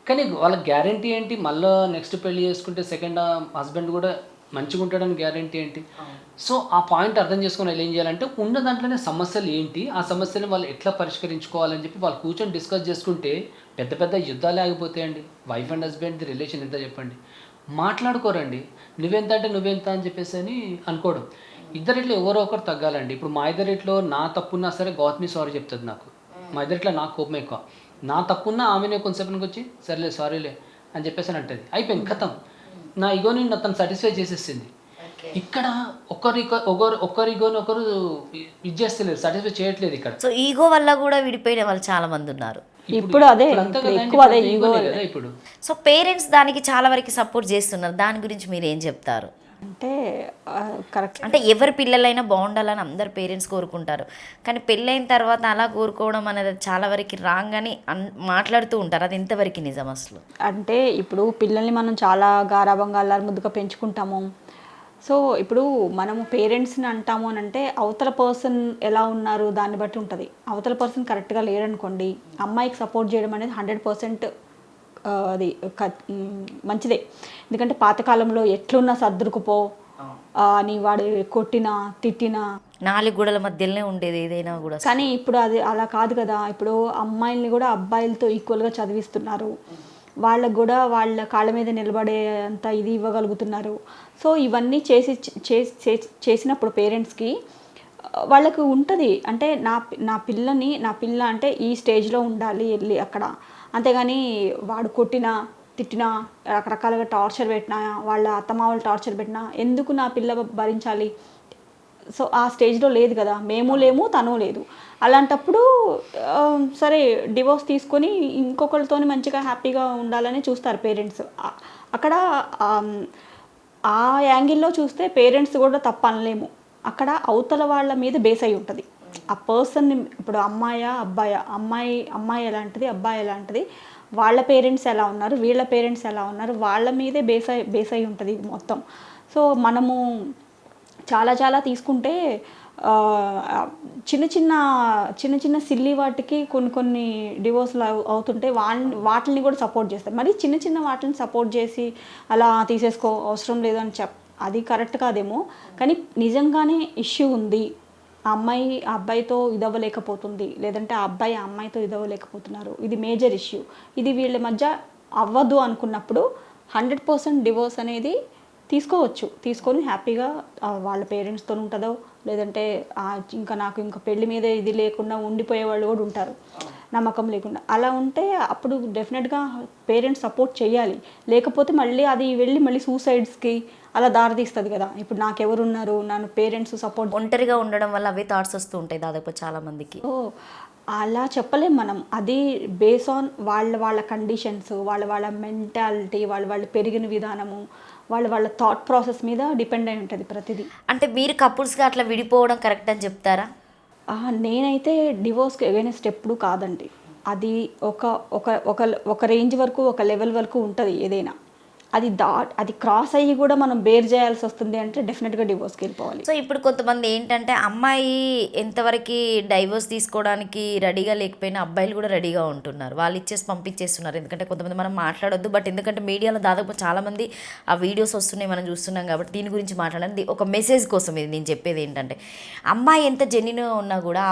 కానీ వాళ్ళ గ్యారంటీ ఏంటి? మళ్ళీ నెక్స్ట్ పెళ్లి చేసుకుంటే సెకండ్ హస్బెండ్ కూడా మంచిగా ఉంటాడని గ్యారంటీ ఏంటి? సో ఆ పాయింట్ అర్థం చేసుకొని వాళ్ళు ఏం చేయాలంటే ఉన్న దాంట్లోనే సమస్యలు ఏంటి, ఆ సమస్యలు వాళ్ళు ఎట్లా పరిష్కరించుకోవాలని చెప్పి వాళ్ళు కూర్చొని డిస్కస్ చేసుకుంటే పెద్ద పెద్ద యుద్ధాలే ఆగిపోతాయండి. వైఫ్ అండ్ హస్బెండ్ రిలేషన్ ఎంత చెప్పండి, మాట్లాడుకోరండి. నువ్వెంత అని చెప్పేసి అని అనుకోవడం. ఇద్దరిట్లో ఎవరో ఒకరు తగ్గాలండి. ఇప్పుడు మా ఇద్దరిట్లో నా తప్పున్నా సరే గౌతమి సారీ చెప్తుంది నాకు. మా ఇద్దరిట్లో నాకు కోపం ఎక్కువ. నా తప్పున్నా ఆమెనే కొంతసేపటికి వచ్చి సరేలే సారీలే అని చెప్పేసి అని అంటది. అయిపోయింది, కథం. నా ఈగోని తను సాటిస్ఫై చేసేసింది. ఇక్కడ ఒకరిగోని ఒకరు ఇది చేస్తలేదు, సాటిస్ఫై చేయట్లేదు ఇక్కడ. సో ఈగో వల్ల కూడా విడిపోయిన వాళ్ళు చాలా మంది ఉన్నారు. ఇప్పుడు అదే అంతా ఇప్పుడు కదండి, ఎక్కువ అదే ఇప్పుడు ఈగో ఈగోనే కదా ఇప్పుడు. సో పేరెంట్స్ దానికి చాలా వరకు సపోర్ట్ చేస్తున్నారు. దాని గురించి మీరు ఏం చెప్తారు? అంటే కరెక్ట్. అంటే ఎవరి పిల్లలైనా బాగుండాలని అందరు పేరెంట్స్ కోరుకుంటారు. కానీ పెళ్ళైన తర్వాత అలా కోరుకోవడం అనేది చాలా వరకు రాంగ్ అని మాట్లాడుతూ ఉంటారు. అది ఎంతవరకు నిజం అసలు? అంటే ఇప్పుడు పిల్లల్ని మనం చాలా గారాబంగా అల్లారు ముద్దుగా పెంచుకుంటాము. సో ఇప్పుడు మనము పేరెంట్స్ని అంటాము అని అంటే అవతల పర్సన్ ఎలా ఉన్నారు దాన్ని బట్టి ఉంటుంది. అవతల పర్సన్ కరెక్ట్గా లేరనుకోండి, అమ్మాయికి సపోర్ట్ చేయడం అనేది 100% అది మంచిదే. ఎందుకంటే పాతకాలంలో ఎట్లున్నా సర్దుకుపో అని వాడు కొట్టినా తిట్టినా 4 గోడల మధ్యలోనే ఉండేది ఏదైనా కూడా. కానీ ఇప్పుడు అది అలా కాదు కదా. ఇప్పుడు అమ్మాయిల్ని కూడా అబ్బాయిలతో ఈక్వల్గా చదివిస్తున్నారు. వాళ్ళకు కూడా వాళ్ళ కాళ్ళ మీద నిలబడే అంత ఇది ఇవ్వగలుగుతున్నారు. సో ఇవన్నీ చేసినప్పుడు పేరెంట్స్కి వాళ్ళకు ఉంటుంది. అంటే నా పిల్ల అంటే ఈ స్టేజ్లో ఉండాలి వెళ్ళి అక్కడ. అంతేగాని వాడు కొట్టినా తిట్టినా రకరకాలుగా టార్చర్ పెట్టినా, వాళ్ళ అత్తమామలు టార్చర్ పెట్టినా ఎందుకు నా పిల్ల భరించాలి? సో ఆ స్టేజ్లో లేదు కదా, మేము లేము తను లేదు. అలాంటప్పుడు సరే డివోర్స్ తీసుకొని ఇంకొకరితో మంచిగా హ్యాపీగా ఉండాలని చూస్తారు పేరెంట్స్. అక్కడ ఆ యాంగిల్లో చూస్తే పేరెంట్స్ కూడా తప్పు అనలేము. అక్కడ అవతల వాళ్ళ మీద బేస్ అయి ఉంటుంది. ఆ పర్సన్ని ఇప్పుడు అమ్మాయి ఎలాంటిది, అబ్బాయి ఎలాంటిది, వాళ్ళ పేరెంట్స్ ఎలా ఉన్నారు, వీళ్ళ పేరెంట్స్ ఎలా ఉన్నారు, వాళ్ళ మీదే బేస్ అయి ఉంటుంది ఇది మొత్తం. సో మనము చాలా తీసుకుంటే చిన్న చిన్న సిల్లీ వాటికి కొన్ని డివోర్స్లు అవుతుంటే వాటిని కూడా సపోర్ట్ చేస్తారు. మరి చిన్న వాటిని సపోర్ట్ చేసి అలా తీసేసుకో అవసరం లేదని అది కరెక్ట్ కాదేమో. కానీ నిజంగానే ఇష్యూ ఉంది, ఆ అమ్మాయి ఆ అబ్బాయితో ఇదవ్వలేకపోతుంది, లేదంటే ఆ అబ్బాయి ఆ అమ్మాయితో ఇదవ్వలేకపోతున్నారు, ఇది మేజర్ ఇష్యూ, ఇది వీళ్ళ మధ్య అవ్వదు అనుకున్నప్పుడు 100% డివోర్స్ అనేది తీసుకొని హ్యాపీగా వాళ్ళ పేరెంట్స్తో ఉంటుందో, లేదంటే ఇంకా పెళ్లి మీద ఇది లేకుండా ఉండిపోయే వాళ్ళు కూడా ఉంటారు, నమ్మకం లేకుండా. అలా ఉంటే అప్పుడు డెఫినెట్గా పేరెంట్స్ సపోర్ట్ చేయాలి. లేకపోతే మళ్ళీ వెళ్ళి సూసైడ్స్కి అలా దారితీస్తుంది కదా. ఇప్పుడు నాకెవరున్నారు, నన్ను పేరెంట్స్ సపోర్ట్. ఒంటరిగా ఉండడం వల్ల అవే థాట్స్ వస్తూ ఉంటాయి దాదాపు చాలా మందికి. అలా చెప్పలేం మనం. అది బేస్ ఆన్ వాళ్ళ కండిషన్స్, వాళ్ళ మెంటాలిటీ, వాళ్ళ పెరిగిన విధానము, వాళ్ళ థాట్ ప్రాసెస్ మీద డిపెండ్ అయి ఉంటుంది ప్రతిదీ. అంటే మీరు కపుల్స్గా అట్లా విడిపోవడం కరెక్ట్ అని చెప్తారా? నేనైతే డివోర్స్కి ఎగైనెస్ట్ ఎప్పుడు కాదండి. అది ఒక రేంజ్ వరకు, ఒక లెవెల్ వరకు ఉంటుంది ఏదైనా. అది క్రాస్ అయ్యి కూడా మనం బేర్ చేయాల్సి వస్తుంది అంటే డెఫినెట్గా డివోర్స్కి వెళ్ళిపోవాలి. సో ఇప్పుడు కొంతమంది ఏంటంటే అమ్మాయి ఎంతవరకు డైవోర్స్ తీసుకోవడానికి రెడీగా లేకపోయినా అబ్బాయిలు కూడా రెడీగా ఉంటున్నారు, వాళ్ళు ఇచ్చేసి పంపించేస్తున్నారు. ఎందుకంటే కొంతమంది మనం మాట్లాడొద్దు, బట్ ఎందుకంటే మీడియాలో దాదాపు చాలామంది ఆ వీడియోస్ వస్తున్నాయి, మనం చూస్తున్నాం కాబట్టి దీని గురించి మాట్లాడాలి. ఒక మెసేజ్ కోసం ఇది నేను చెప్పేది ఏంటంటే, అమ్మాయి ఎంత జెన్యున్గా ఉన్నా కూడా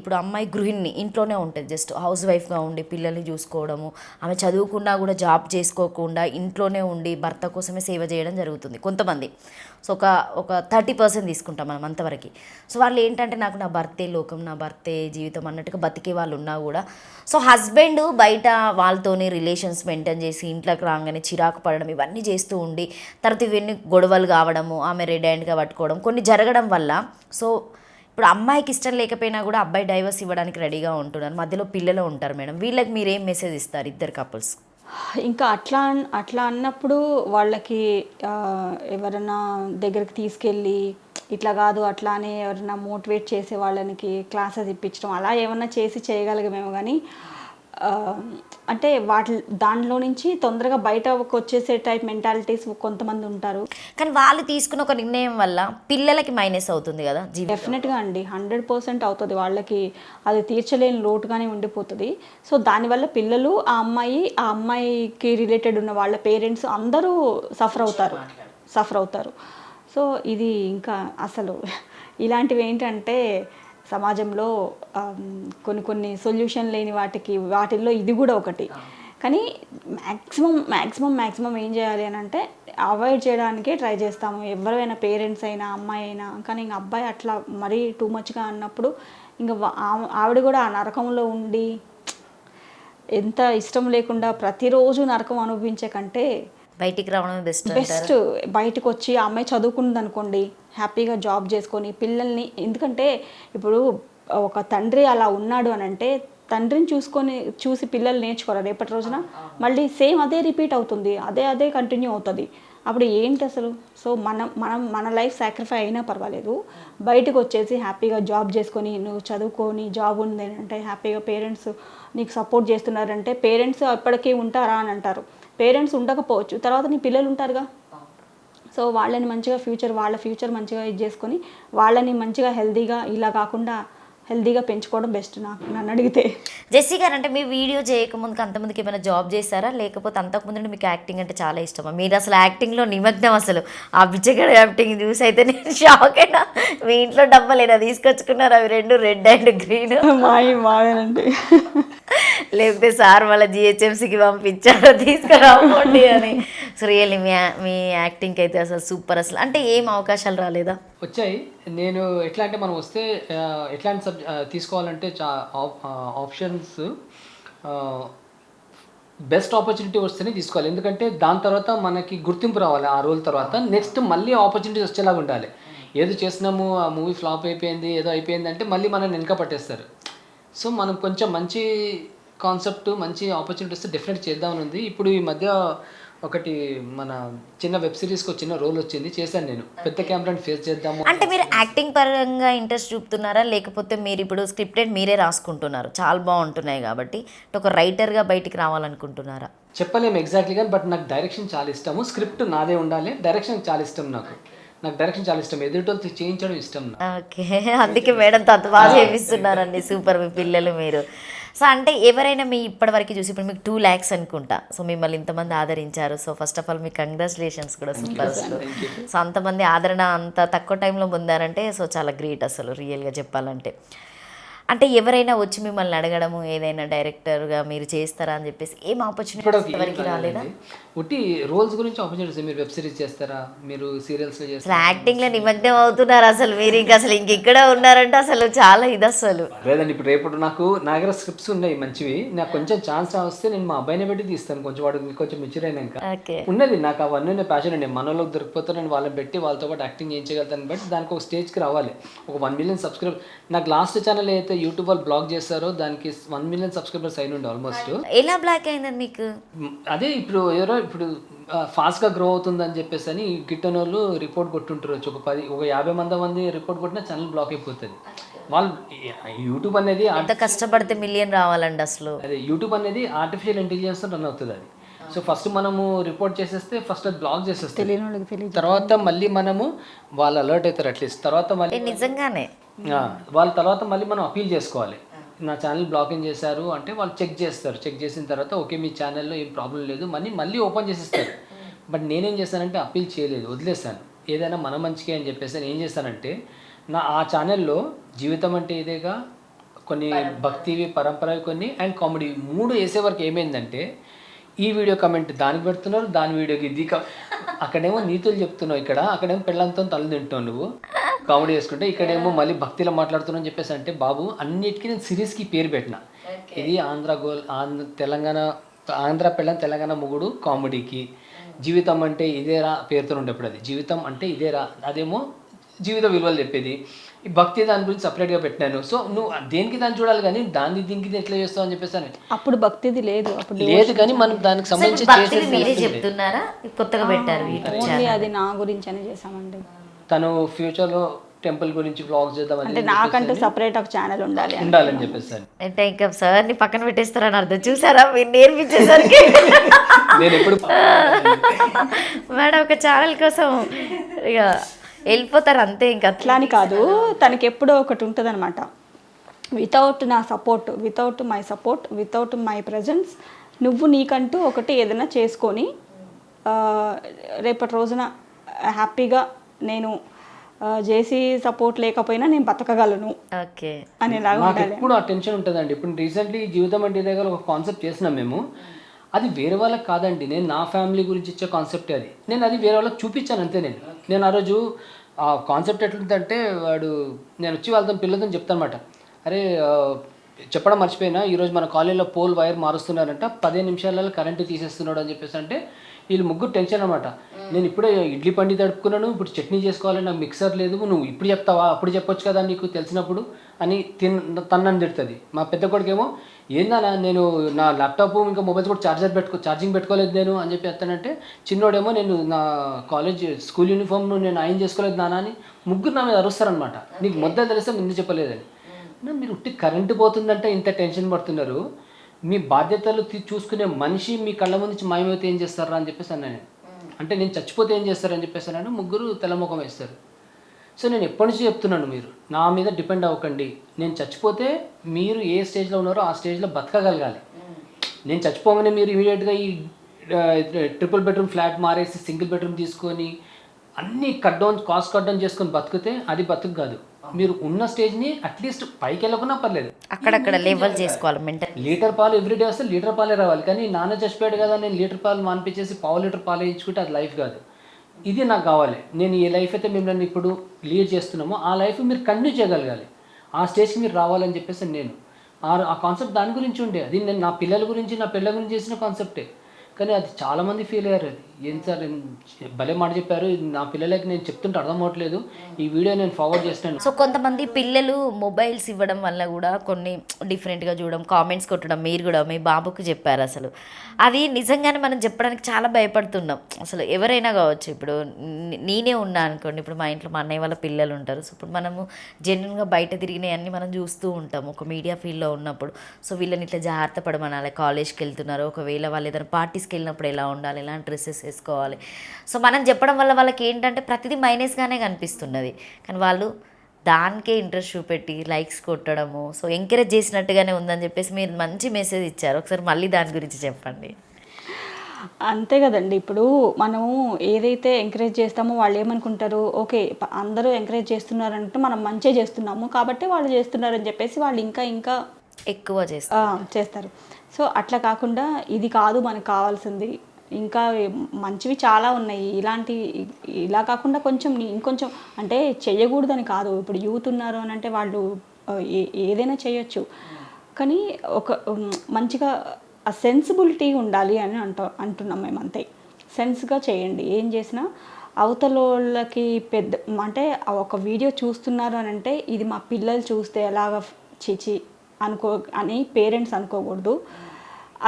ఇప్పుడు అమ్మాయి గృహిణి ఇంట్లోనే ఉంటుంది, జస్ట్ హౌస్ వైఫ్గా ఉండి పిల్లల్ని చూసుకోవడము, ఆమె చదువుకున్నా కూడా జాబ్ చేసుకోకుండా ఇంట్లోనే ఉండి భర్త కోసమే సేవ చేయడం జరుగుతుంది కొంతమంది. సో ఒక 30% తీసుకుంటాం మనం అంతవరకు. సో వాళ్ళు ఏంటంటే నాకు నా భర్తే లోకం, నా భర్తే జీవితం అన్నట్టుగా బతికే వాళ్ళు ఉన్నా కూడా, సో హస్బెండ్ బయట వాళ్ళతోనే రిలేషన్స్ మెయింటైన్ చేసి ఇంట్లోకి రాగానే చిరాకు పడడం ఇవన్నీ చేస్తూ ఉండి తర్వాత ఇవన్నీ గొడవలు కావడము, ఆమె రెడ్ హ్యాండ్గా పట్టుకోవడం కొన్ని జరగడం వల్ల సో ఇప్పుడు అమ్మాయికి ఇష్టం లేకపోయినా కూడా అబ్బాయి డైవర్స్ ఇవ్వడానికి రెడీగా ఉంటున్నారు, మధ్యలో పిల్లలు ఉంటారు మేడం, వీళ్ళకి మీరు ఏం మెసేజ్ ఇస్తారు ఇద్దరు కపుల్స్? ఇంకా అట్లా అన్నప్పుడు వాళ్ళకి ఎవరైనా దగ్గరికి తీసుకెళ్ళి ఇట్లా కాదు అట్లా అని ఎవరైనా మోటివేట్ చేసే వాళ్ళకి క్లాసెస్ ఇప్పించడం అలా ఏమన్నా చేసి చేయగలిగామేమో కానీ అంటే దాంట్లో నుంచి తొందరగా బయటకు వచ్చేసే టైప్ మెంటాలిటీస్ కొంతమంది ఉంటారు. కానీ వాళ్ళు తీసుకున్న ఒక నిర్ణయం వల్ల పిల్లలకి మైనస్ అవుతుంది కదా జీవితం. డెఫినెట్గా అండి 100% అవుతుంది, వాళ్ళకి అది తీర్చలేని లోటుగానే ఉండిపోతుంది. సో దానివల్ల పిల్లలు ఆ అమ్మాయికి రిలేటెడ్ ఉన్న వాళ్ళ పేరెంట్స్ అందరూ సఫర్ అవుతారు. సో ఇది ఇంకా అసలు ఇలాంటివి ఏంటంటే సమాజంలో కొన్ని సొల్యూషన్ లేని వాటిల్లో ఇది కూడా ఒకటి. కానీ మ్యాక్సిమం ఏం చేయాలి అని అంటే అవాయిడ్ చేయడానికే ట్రై చేస్తాము, ఎవరైనా పేరెంట్స్ అయినా అమ్మాయి అయినా. కానీ ఇంక అబ్బాయి అట్లా మరీ టూ మచ్గా అన్నప్పుడు ఇంకా ఆవిడ కూడా ఆ నరకంలో ఉండి ఎంత ఇష్టం లేకుండా ప్రతిరోజు నరకం అనుభవించే కంటే బయటికి రావడం బెస్ట్. బయటకు వచ్చి ఆ అమ్మాయి చదువుకుంది అనుకోండి, హ్యాపీగా జాబ్ చేసుకొని పిల్లల్ని, ఎందుకంటే ఇప్పుడు ఒక తండ్రి అలా ఉన్నాడు అని అంటే తండ్రిని చూసి పిల్లలు నేర్చుకోరు రేపటి రోజున, మళ్ళీ సేమ్ అదే రిపీట్ అవుతుంది, అదే కంటిన్యూ అవుతుంది. అప్పుడు ఏంటి అసలు? సో మన లైఫ్ సాక్రిఫై అయినా పర్వాలేదు, బయటకు వచ్చేసి హ్యాపీగా జాబ్ చేసుకొని నువ్వు చదువుకొని జాబ్ ఉంది అంటే హ్యాపీగా పేరెంట్స్ నీకు సపోర్ట్ చేస్తున్నారంటే, పేరెంట్స్ ఎప్పటికీ ఉంటారా అని అంటారు, పేరెంట్స్ ఉండకపోవచ్చు, తర్వాత నీ పిల్లలు ఉంటారుగా. సో వాళ్ళని మంచిగా వాళ్ళ ఫ్యూచర్ మంచిగా ఇది చేసుకొని వాళ్ళని మంచిగా హెల్తీగా ఇలా కాకుండా హెల్తీగా పెంచుకోవడం బెస్ట్ నన్ను అడిగితే. జెస్సీ గారు, అంటే మీ వీడియో చేయకముందుకు అంతమందికి ఏమైనా జాబ్ చేశారా, లేకపోతే అంతకుముందు మీకు యాక్టింగ్ అంటే చాలా ఇష్టమా? మీరు అసలు యాక్టింగ్లో నిమగ్నం, అసలు ఆ బిచ్చగడ యాక్టింగ్ చూసి అయితే నేను షాక్ అయినా. మీ ఇంట్లో డబ్బలేనా తీసుకొచ్చుకున్నారు అవి రెండు, రెడ్ అండ్ గ్రీన్? మావేనండి. లేకపోతే సార్ వాళ్ళ జిహెచ్ఎంసీకి పంపించారో తీసుకురావండి అని. సో రియల్లీ మీ యాక్టింగ్కి అయితే అసలు సూపర్. అసలు అంటే ఏం అవకాశాలు రాలేదా? వచ్చాయి. నేను ఎట్లా అంటే మనం వస్తే ఎట్లాంటి తీసుకోవాలంటే ఆప్షన్స్ బెస్ట్ ఆపర్చునిటీ వస్తేనే తీసుకోవాలి. ఎందుకంటే దాని తర్వాత మనకి గుర్తింపు రావాలి, ఆ రోల్ తర్వాత నెక్స్ట్ మళ్ళీ ఆపర్చునిటీస్ వచ్చేలాగా ఉండాలి. ఏదో చేసినాము, ఆ మూవీ ఫ్లాప్ అయిపోయింది, ఏదో అయిపోయింది అంటే మళ్ళీ మనం వెనక పట్టేస్తారు. సో మనం కొంచెం మంచి కాన్సెప్ట్, మంచి ఆపర్చునిటీ వస్తే డెఫినెట్ చేద్దామని ఉంది. ఇప్పుడు ఈ మధ్య ఒకటి మన చిన్న వెబ్ సిరీస్కి ఒక చిన్న రోల్ వచ్చింది, చేశాను నేను. పెద్ద కెమెరాని ఫేస్ చేద్దాము అంటే మీరు యాక్టింగ్ పరంగా ఇంట్రెస్ట్ చూపుతున్నారా, లేకపోతే మీరు ఇప్పుడు స్క్రిప్టెడ్ మీరే రాసుకుంటున్నారు, చాలా బాగుంటున్నాయి కాబట్టి ఒక రైటర్గా బయటికి రావాలనుకుంటున్నారా? చెప్పలేము ఎగ్జాక్ట్లీగా, బట్ నాకు డైరెక్షన్ చాలా ఇష్టము. స్క్రిప్ట్ నాదే ఉండాలి, డైరెక్షన్ చాలా ఇష్టం. నాకు డైరెక్షన్ చాలా ఇష్టం, ఎదుటితో చేయించడం ఇష్టం. ఓకే, అందుకే మేడం అంత బాగా చేపిస్తున్నారండి. సూపర్ మీ పిల్లలు మీరు. సో అంటే ఎవరైనా మీ ఇప్పటివరకు చూసి ఇప్పుడు మీకు 2 lakhs అనుకుంటా, సో మిమ్మల్ని ఇంతమంది ఆదరించారు. సో ఫస్ట్ ఆఫ్ ఆల్ మీకు కంగ్రాచులేషన్స్ కూడా సూపర్ అసలు. సో అంతమంది ఆదరణ అంత తక్కువ టైంలో పొందారంటే సో చాలా గ్రేట్ అసలు రియల్గా చెప్పాలంటే. అంటే ఎవరైనా వచ్చి మిమ్మల్ని అడగడము, ఏదైనా డైరెక్టర్గా మీరు చేస్తారా అని చెప్పేసి ఏం ఆపర్చునిటీ వరకు రాలేదా? ఉట్టి రోల్స్ గురించి ఆపర్చునిటీస్. మీరు వెబ్ సిరీస్ చేస్తారా, మీరు సీరియల్స్లో చేస్తారా? అసలు యాక్టింగ్లో నిమగ్నం అవుతున్నారు అసలు మీరు, ఇంకా అసలు ఇక్కడ ఉన్నారంటే అసలు చాలా ఇది అసలు. లేదండి, ఇప్పుడు రేపు నాకు నా దగ్గర స్క్రిప్ట్స్ ఉన్నాయి మంచివి, నాకు కొంచెం ఛాన్స్ వస్తే నేను మా అబ్బాయిని పెట్టి తీస్తాను, కొంచెం వాడు కొంచెం మెచ్యూర్ అయినాక. ఉన్నది నాకు అవన్నీ ప్యాషన్ అండి. మనలో దొరికిపోతే నేను వాళ్ళని పెట్టి వాళ్ళతో పాటు యాక్టింగ్ చేయించగలుగుతాను. బట్ దానికి ఒక స్టేజ్కి రావాలి, ఒక 1 million సబ్స్క్రైబర్. నాకు లాస్ట్ ఛానల్ అయితే యూట్యూబ్ వాళ్ళు బ్లాక్ చేస్తారో దానికి 1 million సబ్స్క్రైబర్స్ అయిన ఉండే ఆల్మోస్ట్. ఎలా బ్లాక్ అయిందని మీకు? అదే ఇప్పుడు ఫాస్ట్గా గ్రో అవుతుందని చెప్పేసి అని గిట్టని వాళ్ళు రిపోర్ట్ కొట్టుంటారు. ఒక 50 మంది రిపోర్ట్ కొట్టినా ఛానల్ బ్లాక్ అయిపోతుంది. వాళ్ళు యూట్యూబ్ అనేది అంత కష్టపడితే మిలియన్ రావాలండి అసలు. అదే యూట్యూబ్ అనేది ఆర్టిఫిషియల్ ఇంటెలిజెన్స్ రన్ అవుతుంది అది. సో ఫస్ట్ మనము రిపోర్ట్ చేసేస్తే ఫస్ట్ అది బ్లాక్ చేసేస్తే, తర్వాత మళ్ళీ మనము వాళ్ళు అలర్ట్ అవుతారు అట్లీస్ట్. తర్వాత మళ్ళీ నిజంగానే వాళ్ళ తర్వాత మళ్ళీ మనం అపీల్ చేసుకోవాలి. నా ఛానల్ బ్లాకింగ్ చేశారు అంటే వాళ్ళు చెక్ చేస్తారు. చెక్ చేసిన తర్వాత ఓకే మీ ఛానల్లో ఏం ప్రాబ్లం లేదు, మళ్ళీ ఓపెన్ చేసేస్తారు. బట్ నేనేం చేస్తానంటే అపీల్ చేయలేదు, వదిలేస్తాను. ఏదైనా మన మంచికే అని చెప్పేసి నేను ఏం చేస్తానంటే ఆ ఛానల్లో జీవితం అంటే ఇదేగా, కొన్ని భక్తివి, పరంపరవి కొన్ని, అండ్ కామెడీ 3 వేసే వరకు ఏమైందంటే ఈ వీడియో కమెంట్ దానికి పెడుతున్నారు, దాని వీడియోకి ఇది అక్కడేమో నీతులు చెప్తున్నావు, అక్కడేమో పిల్లలతో తల తింటావు నువ్వు కామెడీ చేసుకుంటే, ఇక్కడేమో మళ్ళీ భక్తిలో మాట్లాడుతున్నావు అని చెప్పేసి అంటే బాబు అన్నిటికీ నేను సిరీస్కి పేరు పెట్టిన. ఇది ఆంధ్ర పెళ్ళం తెలంగాణ మొగుడు కామెడీకి, జీవితం అంటే ఇదేరా పేరుతో ఉండేప్పుడు అది జీవితం అంటే ఇదేరా, అదేమో జీవిత విలువలు చెప్పేది. ఈ భక్తి దాని గురించి సపరేట్గా పెట్టినాను. సో నువ్వు దేనికి దాన్ని చూడాలి కానీ దీనికి ఎట్లా చేస్తావు అని చెప్పేసి అని అప్పుడు భక్తిది లేదు, అప్పుడు లేదు కానీ మనం దానికి సో సంబంధించి ఇప్పుడు భక్తిని చేసేసి మీరే చెప్తున్నారా కొత్తగా పెట్టారు యూట్యూబ్ ఓన్లీ ఛానల్? అది నా గురించి అని చేసామండి. తను ఫ్యూచర్లో టెంపుల్ గురించి వ్లాగ్స్ చేద్దామని అంటే నాకంటూ సపరేట్ ఒక ఛానల్ ఉండాలి అని. ఉండాలని చెప్పేసి అంటే ఇంకా సార్ని పక్కన పెట్టేస్తారని అర్థం. చూసారా మీరు నేర్పించేసరికి నేను ఎప్పుడు మేడం ఒక ఛానల్ కోసం ఇక వెళ్ళిపోతారు అంతే. ఇంకా అట్లా అని కాదు, తనకి ఎప్పుడో ఒకటి ఉంటుంది అనమాట. వితౌట్ నా support, without my support, without my presence నువ్వు నీకంటూ ఒకటి ఏదైనా చేసుకొని రేపటి రోజున హ్యాపీగా నేను జేసీ సపోర్ట్ లేకపోయినా నేను బతకగలను ఓకే అనేలాగా నాకు ఉండాలి. ఎప్పుడు ఆ టెన్షన్ ఉంటుందండి. ఇప్పుడు రీసెంట్లీ జీవితం అంటే దగ్గర ఒక కాన్సెప్ట్ చేసినాం మేము. అది వేరే వాళ్ళకి కాదండి, నేను నా ఫ్యామిలీ గురించి ఇచ్చే కాన్సెప్టే అది. నేను అది వేరే వాళ్ళకి చూపించాను అంతే. నేను ఆ రోజు ఆ కాన్సెప్ట్ ఎట్లుందంటే నేను వచ్చి వాళ్ళతో పిల్లలతో చెప్తాను అనమాట, అరే చెప్పడం మర్చిపోయినా ఈరోజు మన కాలేజీలో పోల్ వైర్ మారుస్తున్నారంట, 15 నిమిషాలలో కరెంటు తీసేస్తున్నాడు అని చెప్పేసి అంటే వీళ్ళు ముగ్గురు టెన్షన్ అనమాట. నేను ఇప్పుడే ఇడ్లీ పండి తడుపుకున్నాను, ఇప్పుడు చట్నీ చేసుకోవాలి, నాకు మిక్సర్ లేదు, నువ్వు ఇప్పుడు చెప్తావా, అప్పుడు చెప్పొచ్చు కదా నీకు తెలిసినప్పుడు అని తన్నని తిడుతుంది. మా పెద్ద కొడుకేమో ఏందన్నా నేను నా ల్యాప్టాప్ ఇంకా మొబైల్స్ కూడా ఛార్జింగ్ పెట్టుకోలేదు నేను అని చెప్పి ఎత్తానంటే, చిన్నోడేమో నేను నా కాలేజ్ స్కూల్ యూనిఫామ్ను నేను ఐరన్ చేసుకోలేదు నాన్న అని ముగ్గురు నా మీద అరుస్తారనమాట. నీకు మొదలు తెలిస్తే ముందు చెప్పలేదని. మీరు ఉట్టి కరెంటు పోతుందంటే ఇంత టెన్షన్ పడుతున్నారు, మీ బాధ్యతలు చూసుకునే మనిషి మీ కళ్ళ ముందు మాయమైతే ఏం చేస్తారా అని చెప్పేసి అన్నాను. అంటే నేను చచ్చిపోతే ఏం చేస్తారని చెప్పేసి అన్నాను. ముగ్గురు తెల్లముఖం వేస్తారు. సో నేను ఎప్పటి నుంచి చెప్తున్నాను, మీరు నా మీద డిపెండ్ అవ్వకండి. నేను చచ్చిపోతే మీరు ఏ స్టేజ్లో ఉన్నారో ఆ స్టేజ్లో బతకగలగాలి. నేను చచ్చిపోగానే మీరు ఇమీడియట్గా ఈ ట్రిపుల్ బెడ్రూమ్ ఫ్లాట్ మారేసి సింగిల్ బెడ్రూమ్ తీసుకొని అన్నీ కాస్ట్ కట్ డౌన్ చేసుకొని బతికితే అది బతుకు కాదు. మీరు ఉన్న స్టేజ్ని అట్లీస్ట్ పైకి వెళ్ళకున్నా పర్లేదు, అక్కడక్కడ లెవెల్ చేసుకోవాలి మెంటల్. లీటర్ పాలు ఎవ్రీడే వస్తే లీటర్ పాలే రావాలి. కానీ నాన్న చచ్చిపోయాడు కదా నేను లీటర్ పాలు మానిపించేసి పావు లీటర్ పాలు వేయించుకుంటే అది లైఫ్ కాదు. ఇది నాకు కావాలి. నేను ఏ లైఫ్ అయితే మిమ్మల్ని ఇప్పుడు లీడ్ చేస్తున్నామో ఆ లైఫ్ మీరు కంటిన్యూ చేయగలగాలి. ఆ స్టేజ్కి మీరు రావాలని చెప్పేసి నేను ఆ కాన్సెప్ట్ దాని గురించి ఉండే. అది నేను నా పిల్లల గురించి నా పిల్లల గురించి చేసిన కాన్సెప్టే. కానీ అది చాలామంది ఫీల్ అయ్యారు. అది ఏం సార్ భలే మాట చెప్పారు, నా పిల్లలకి నేను చెప్తుంటే అర్థం అవ్వట్లేదు, ఈ వీడియో నేను ఫార్వర్డ్ చేస్తాను. సో కొంతమంది పిల్లలు మొబైల్స్ ఇవ్వడం వల్ల కూడా కొన్ని డిఫరెంట్గా చూడడం, కామెంట్స్ కొట్టడం, మీరు కూడా మీ బాబుకు చెప్పారు. అసలు అది నిజంగానే మనం చెప్పడానికి చాలా భయపడుతున్నాం. అసలు ఎవరైనా కావచ్చు, ఇప్పుడు నేనే ఉన్నా అనుకోండి, ఇప్పుడు మా ఇంట్లో మా అన్నయ్య వాళ్ళ పిల్లలు ఉంటారు. సో ఇప్పుడు మనము జెన్యున్గా బయట తిరిగినవన్నీ మనం చూస్తూ ఉంటాము ఒక మీడియా ఫీల్డ్లో ఉన్నప్పుడు. సో వీళ్ళని ఇట్లా జాగ్రత్త పడమనాలి, కాలేజ్కి వెళ్తున్నారు, ఒకవేళ వాళ్ళు ఏదైనా పార్టీస్కి వెళ్ళినప్పుడు ఎలా ఉండాలి, ఎలాంటి డ్రెస్సెస్ వేసుకోవాలి. సో మనం చెప్పడం వల్ల వాళ్ళకి ఏంటంటే ప్రతిదీ మైనస్గానే కనిపిస్తున్నది, కానీ వాళ్ళు దానికే ఇంట్రెస్ట్ చూపెట్టి లైక్స్ కొట్టడము, సో ఎంకరేజ్ చేసినట్టుగానే ఉందని చెప్పేసి మీరు మంచి మెసేజ్ ఇచ్చారు. ఒకసారి మళ్ళీ దాని గురించి చెప్పండి. అంతే కదండి. ఇప్పుడు మనము ఏదైతే ఎంకరేజ్ చేస్తామో వాళ్ళు ఏమనుకుంటారు, ఓకే అందరూ ఎంకరేజ్ చేస్తున్నారంటే మనం మంచిగా చేస్తున్నాము కాబట్టి వాళ్ళు చేస్తున్నారని చెప్పేసి వాళ్ళు ఇంకా ఇంకా ఎక్కువ చేస్తారు. సో అట్లా కాకుండా ఇది కాదు మనకు కావాల్సింది, ఇంకా మంచివి చాలా ఉన్నాయి, ఇలా కాకుండా కొంచెం ఇంకొంచెం అంటే చెయ్యకూడదని కాదు. ఇప్పుడు యూత్ ఉన్నారు అని అంటే వాళ్ళు ఏదైనా చేయొచ్చు, కానీ ఒక మంచిగా ఆ సెన్సిబిలిటీ ఉండాలి అని అంటున్నాం మేము. అంతే, సెన్స్గా చేయండి. ఏం చేసినా అవతల వాళ్ళకి పెద్ద అంటే ఒక వీడియో చూస్తున్నారు అని అంటే ఇది మా పిల్లలు చూస్తే ఎలాగ చిచి అని పేరెంట్స్ అనుకోకూడదు.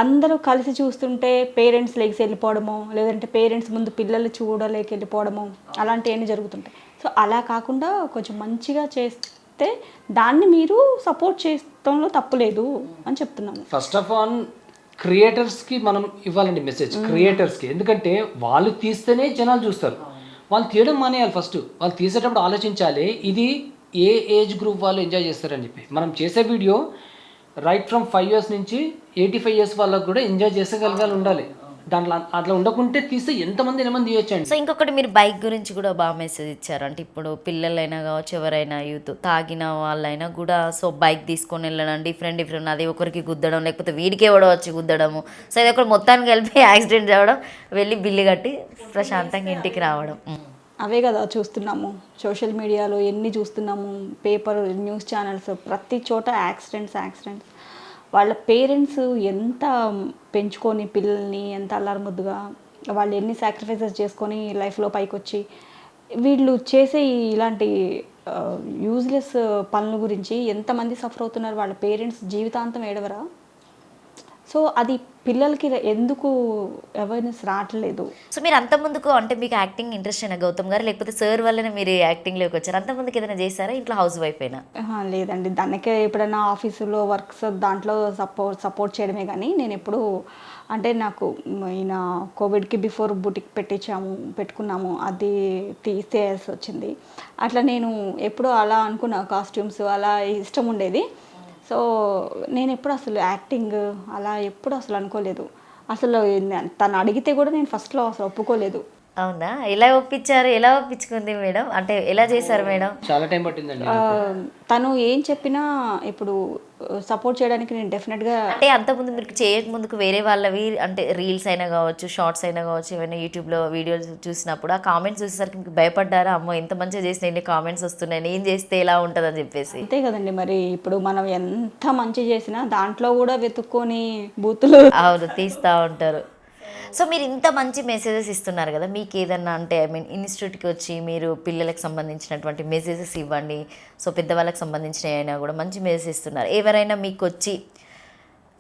అందరూ కలిసి చూస్తుంటే పేరెంట్స్ లేచి వెళ్ళిపోవడము, లేదంటే పేరెంట్స్ ముందు పిల్లలు చూడలేక వెళ్ళిపోవడము, అలాంటివన్నీ జరుగుతుంటాయి. సో అలా కాకుండా కొంచెం మంచిగా చేస్తే దాన్ని మీరు సపోర్ట్ చేయడంలో తప్పులేదు అని చెప్తున్నాము. ఫస్ట్ ఆఫ్ ఆల్ క్రియేటర్స్కి మనం ఇవ్వాలండి మెసేజ్, క్రియేటర్స్కి. ఎందుకంటే వాళ్ళు తీస్తేనే జనాలు చూస్తారు. వాళ్ళు తీయడం మానేయాలి. ఫస్ట్ వాళ్ళు తీసేటప్పుడు ఆలోచించాలి ఇది ఏ ఏజ్ గ్రూప్ వాళ్ళు ఎంజాయ్ చేస్తారని చెప్పి. మనం చేసే వీడియో రైట్ ఫ్రమ్ 5 years నుంచి 85 years వాళ్ళకు కూడా ఎంజాయ్ చేసేగలగాలి ఉండాలి. దాంట్లో అట్లా ఉండకుంటే తీస్తే ఎంతమంది తీయొచ్చండి. సో ఇంకొకటి మీరు బైక్ గురించి కూడా బాగా మెసేజ్ ఇచ్చారు. అంటే ఇప్పుడు పిల్లలైనా కావచ్చు, ఎవరైనా యూత్ తాగిన వాళ్ళైనా కూడా సో బైక్ తీసుకొని వెళ్ళడం డిఫరెంట్ అది ఒకరికి గుద్దడం, లేకపోతే వీడికి ఎవడో వచ్చి గుద్దడము, సో ఇది ఒకటి మొత్తానికి కలిపి యాక్సిడెంట్ అవ్వడం, వెళ్ళి బిల్లు కట్టి ప్రశాంతంగా ఇంటికి రావడం. అవే కదా చూస్తున్నాము సోషల్ మీడియాలో, ఎన్ని చూస్తున్నాము, పేపర్ న్యూస్ ఛానల్స్ ప్రతి చోట యాక్సిడెంట్స్. వాళ్ళ పేరెంట్స్ ఎంత పెంచుకొని పిల్లల్ని ఎంత అల్లారుముద్దుగా వాళ్ళు ఎన్ని సాక్రిఫైసెస్ చేసుకొని లైఫ్లో పైకి వచ్చి వీళ్ళు చేసే ఇలాంటి యూజ్లెస్ పనుల గురించి ఎంతమంది సఫర్ అవుతున్నారు, వాళ్ళ పేరెంట్స్ జీవితాంతం ఏడవరా? సో అది పిల్లలకి ఎందుకు అవేర్నెస్ రావట్లేదు? సో మీరు అంత ముందుకు అంటే మీకు యాక్టింగ్ ఇంట్రెస్ట్ అయినా గౌతమ్ గారు, లేకపోతే సార్ వల్లనే మీరు యాక్టింగ్లోకి వచ్చారు? అంత ముందుకు ఏదైనా చేశారా? ఇంట్లో హౌస్ వైఫ్ అయినా? లేదండి, దానికే ఎప్పుడైనా ఆఫీసులో వర్క్స్ దాంట్లో సపోర్ట్ చేయడమే. కానీ నేను ఎప్పుడు అంటే నాకు ఈయన కోవిడ్కి బిఫోర్ బుటిక్ పెట్టుకున్నాము, అది తీసేయాల్సి వచ్చింది. అట్లా నేను ఎప్పుడు అలా అనుకున్నా, కాస్ట్యూమ్స్ అలా ఇష్టం ఉండేది. సో నేను ఎప్పుడు అసలు యాక్టింగ్ అలా ఎప్పుడు అసలు అనుకోలేదు. అసలు తను అడిగితే కూడా నేను ఫస్ట్లో అసలు ఒప్పుకోలేదు. అవునా? ఎలా ఒప్పించారు? ఎలా ఒప్పించుకుంది మేడం? అంటే ఎలా చేశారు మేడం? చాలా టైం పట్టిందండి. తను ఏం చెప్పినా ఇప్పుడు సపోర్ట్ చేయడానికి నేను డెఫినెట్గా. అంటే అంతకుముందు మీరు చేయక ముందుకు వేరే వాళ్ళవి అంటే రీల్స్ అయినా కావచ్చు, షార్ట్స్ అయినా కావచ్చు, ఏమైనా యూట్యూబ్లో వీడియోస్ చూసినప్పుడు ఆ కామెంట్స్ చూసేసరికి మీకు భయపడ్డారా? అమ్మో ఇంత మంచిగా చేసిన ఎన్ని కామెంట్స్ వస్తున్నాయి, నేను చేస్తే ఎలా ఉంటుందని చెప్పేసి? అంతే కదండి, మరి ఇప్పుడు మనం ఎంత మంచి చేసినా దాంట్లో కూడా వెతుక్కొని బూతులు అవును, తీస్తూ ఉంటారు. సో మీరు ఇంత మంచి మెసేజెస్ ఇస్తున్నారు కదా, మీకు ఏదన్నా అంటే ఐ మీన్ ఇన్స్టిట్యూట్కి వచ్చి మీరు పిల్లలకు సంబంధించినటువంటి మెసేజెస్ ఇవ్వండి, సో పెద్దవాళ్ళకి సంబంధించిన అయినా కూడా మంచి మెసేజ్ ఇస్తున్నారు. ఎవరైనా మీకు వచ్చి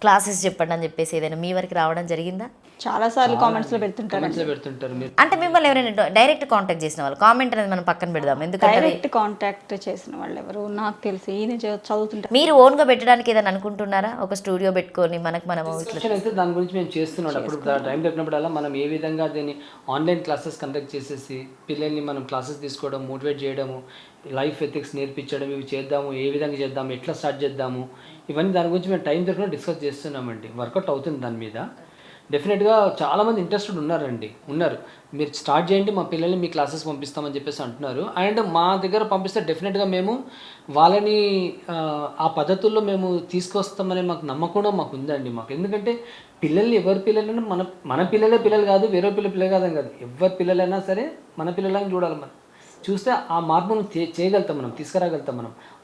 క్లాసెస్ చెప్పండి అని చెప్పేసి ఏదైనా మీ వరకు రావడం జరిగిందా? చాలాసార్లు కామెంట్స్లో పెడుతుంటారు మీరు. అంటే మిమ్మల్ని ఎవరైనా డైరెక్ట్ కాంటాక్ట్ చేసిన వాళ్ళు? కామెంట్ అనేది మనం పక్కన పెడదాం, ఎందుకంటే డైరెక్ట్ కాంటాక్ట్ చేసిన వాళ్ళు ఎవరు నాకు తెలిసి ఈయన చదువుతుంటారు. మీరు ఓన్గా పెట్టడానికి ఏదైనా అనుకుంటున్నారా? ఒక స్టూడియో పెట్టుకొని మనము డిస్కషన్ అయితే దాని గురించి మేము చేస్తున్నాం. అప్పుడు టైం దొరికినప్పుడల్లా మనం ఏ విధంగా దీన్ని ఆన్లైన్ క్లాసెస్ కండక్ట్ చేసేసి పిల్లల్ని మనం క్లాసెస్ తీసుకోవడం, మోటివేట్ చేయడము, లైఫ్ ఎథిక్స్ నేర్పించడం, ఇవి చేద్దాము, ఏ విధంగా చేద్దాము, ఎట్లా స్టార్ట్ చేద్దాము, ఇవన్నీ దాని గురించి మేము టైం దొరికిన డిస్కస్ చేస్తున్నామండి. వర్కౌట్ అవుతుంది దాని మీద. డెఫినెట్గా చాలామంది ఇంట్రెస్టెడ్ ఉన్నారు. మీరు స్టార్ట్ చేయండి, మా పిల్లల్ని మీ క్లాసెస్ పంపిస్తామని చెప్పేసి అంటున్నారు. అండ్ మా దగ్గర పంపిస్తే డెఫినెట్గా మేము వాళ్ళని ఆ పద్ధతుల్లో మేము తీసుకొస్తామనే మాకు నమ్మకం మాకు ఉందండి. ఎందుకంటే పిల్లల్ని ఎవరి పిల్లలైనా మన పిల్లలు కాదు, వేరే పిల్లలు కాదని కాదు, ఎవరి పిల్లలైనా సరే మన పిల్లలని చూడాలి. మనం చూస్తే ఆ మార్పును చేయగలుగుతాం, మనం తీసుకురాగలుగుతాం.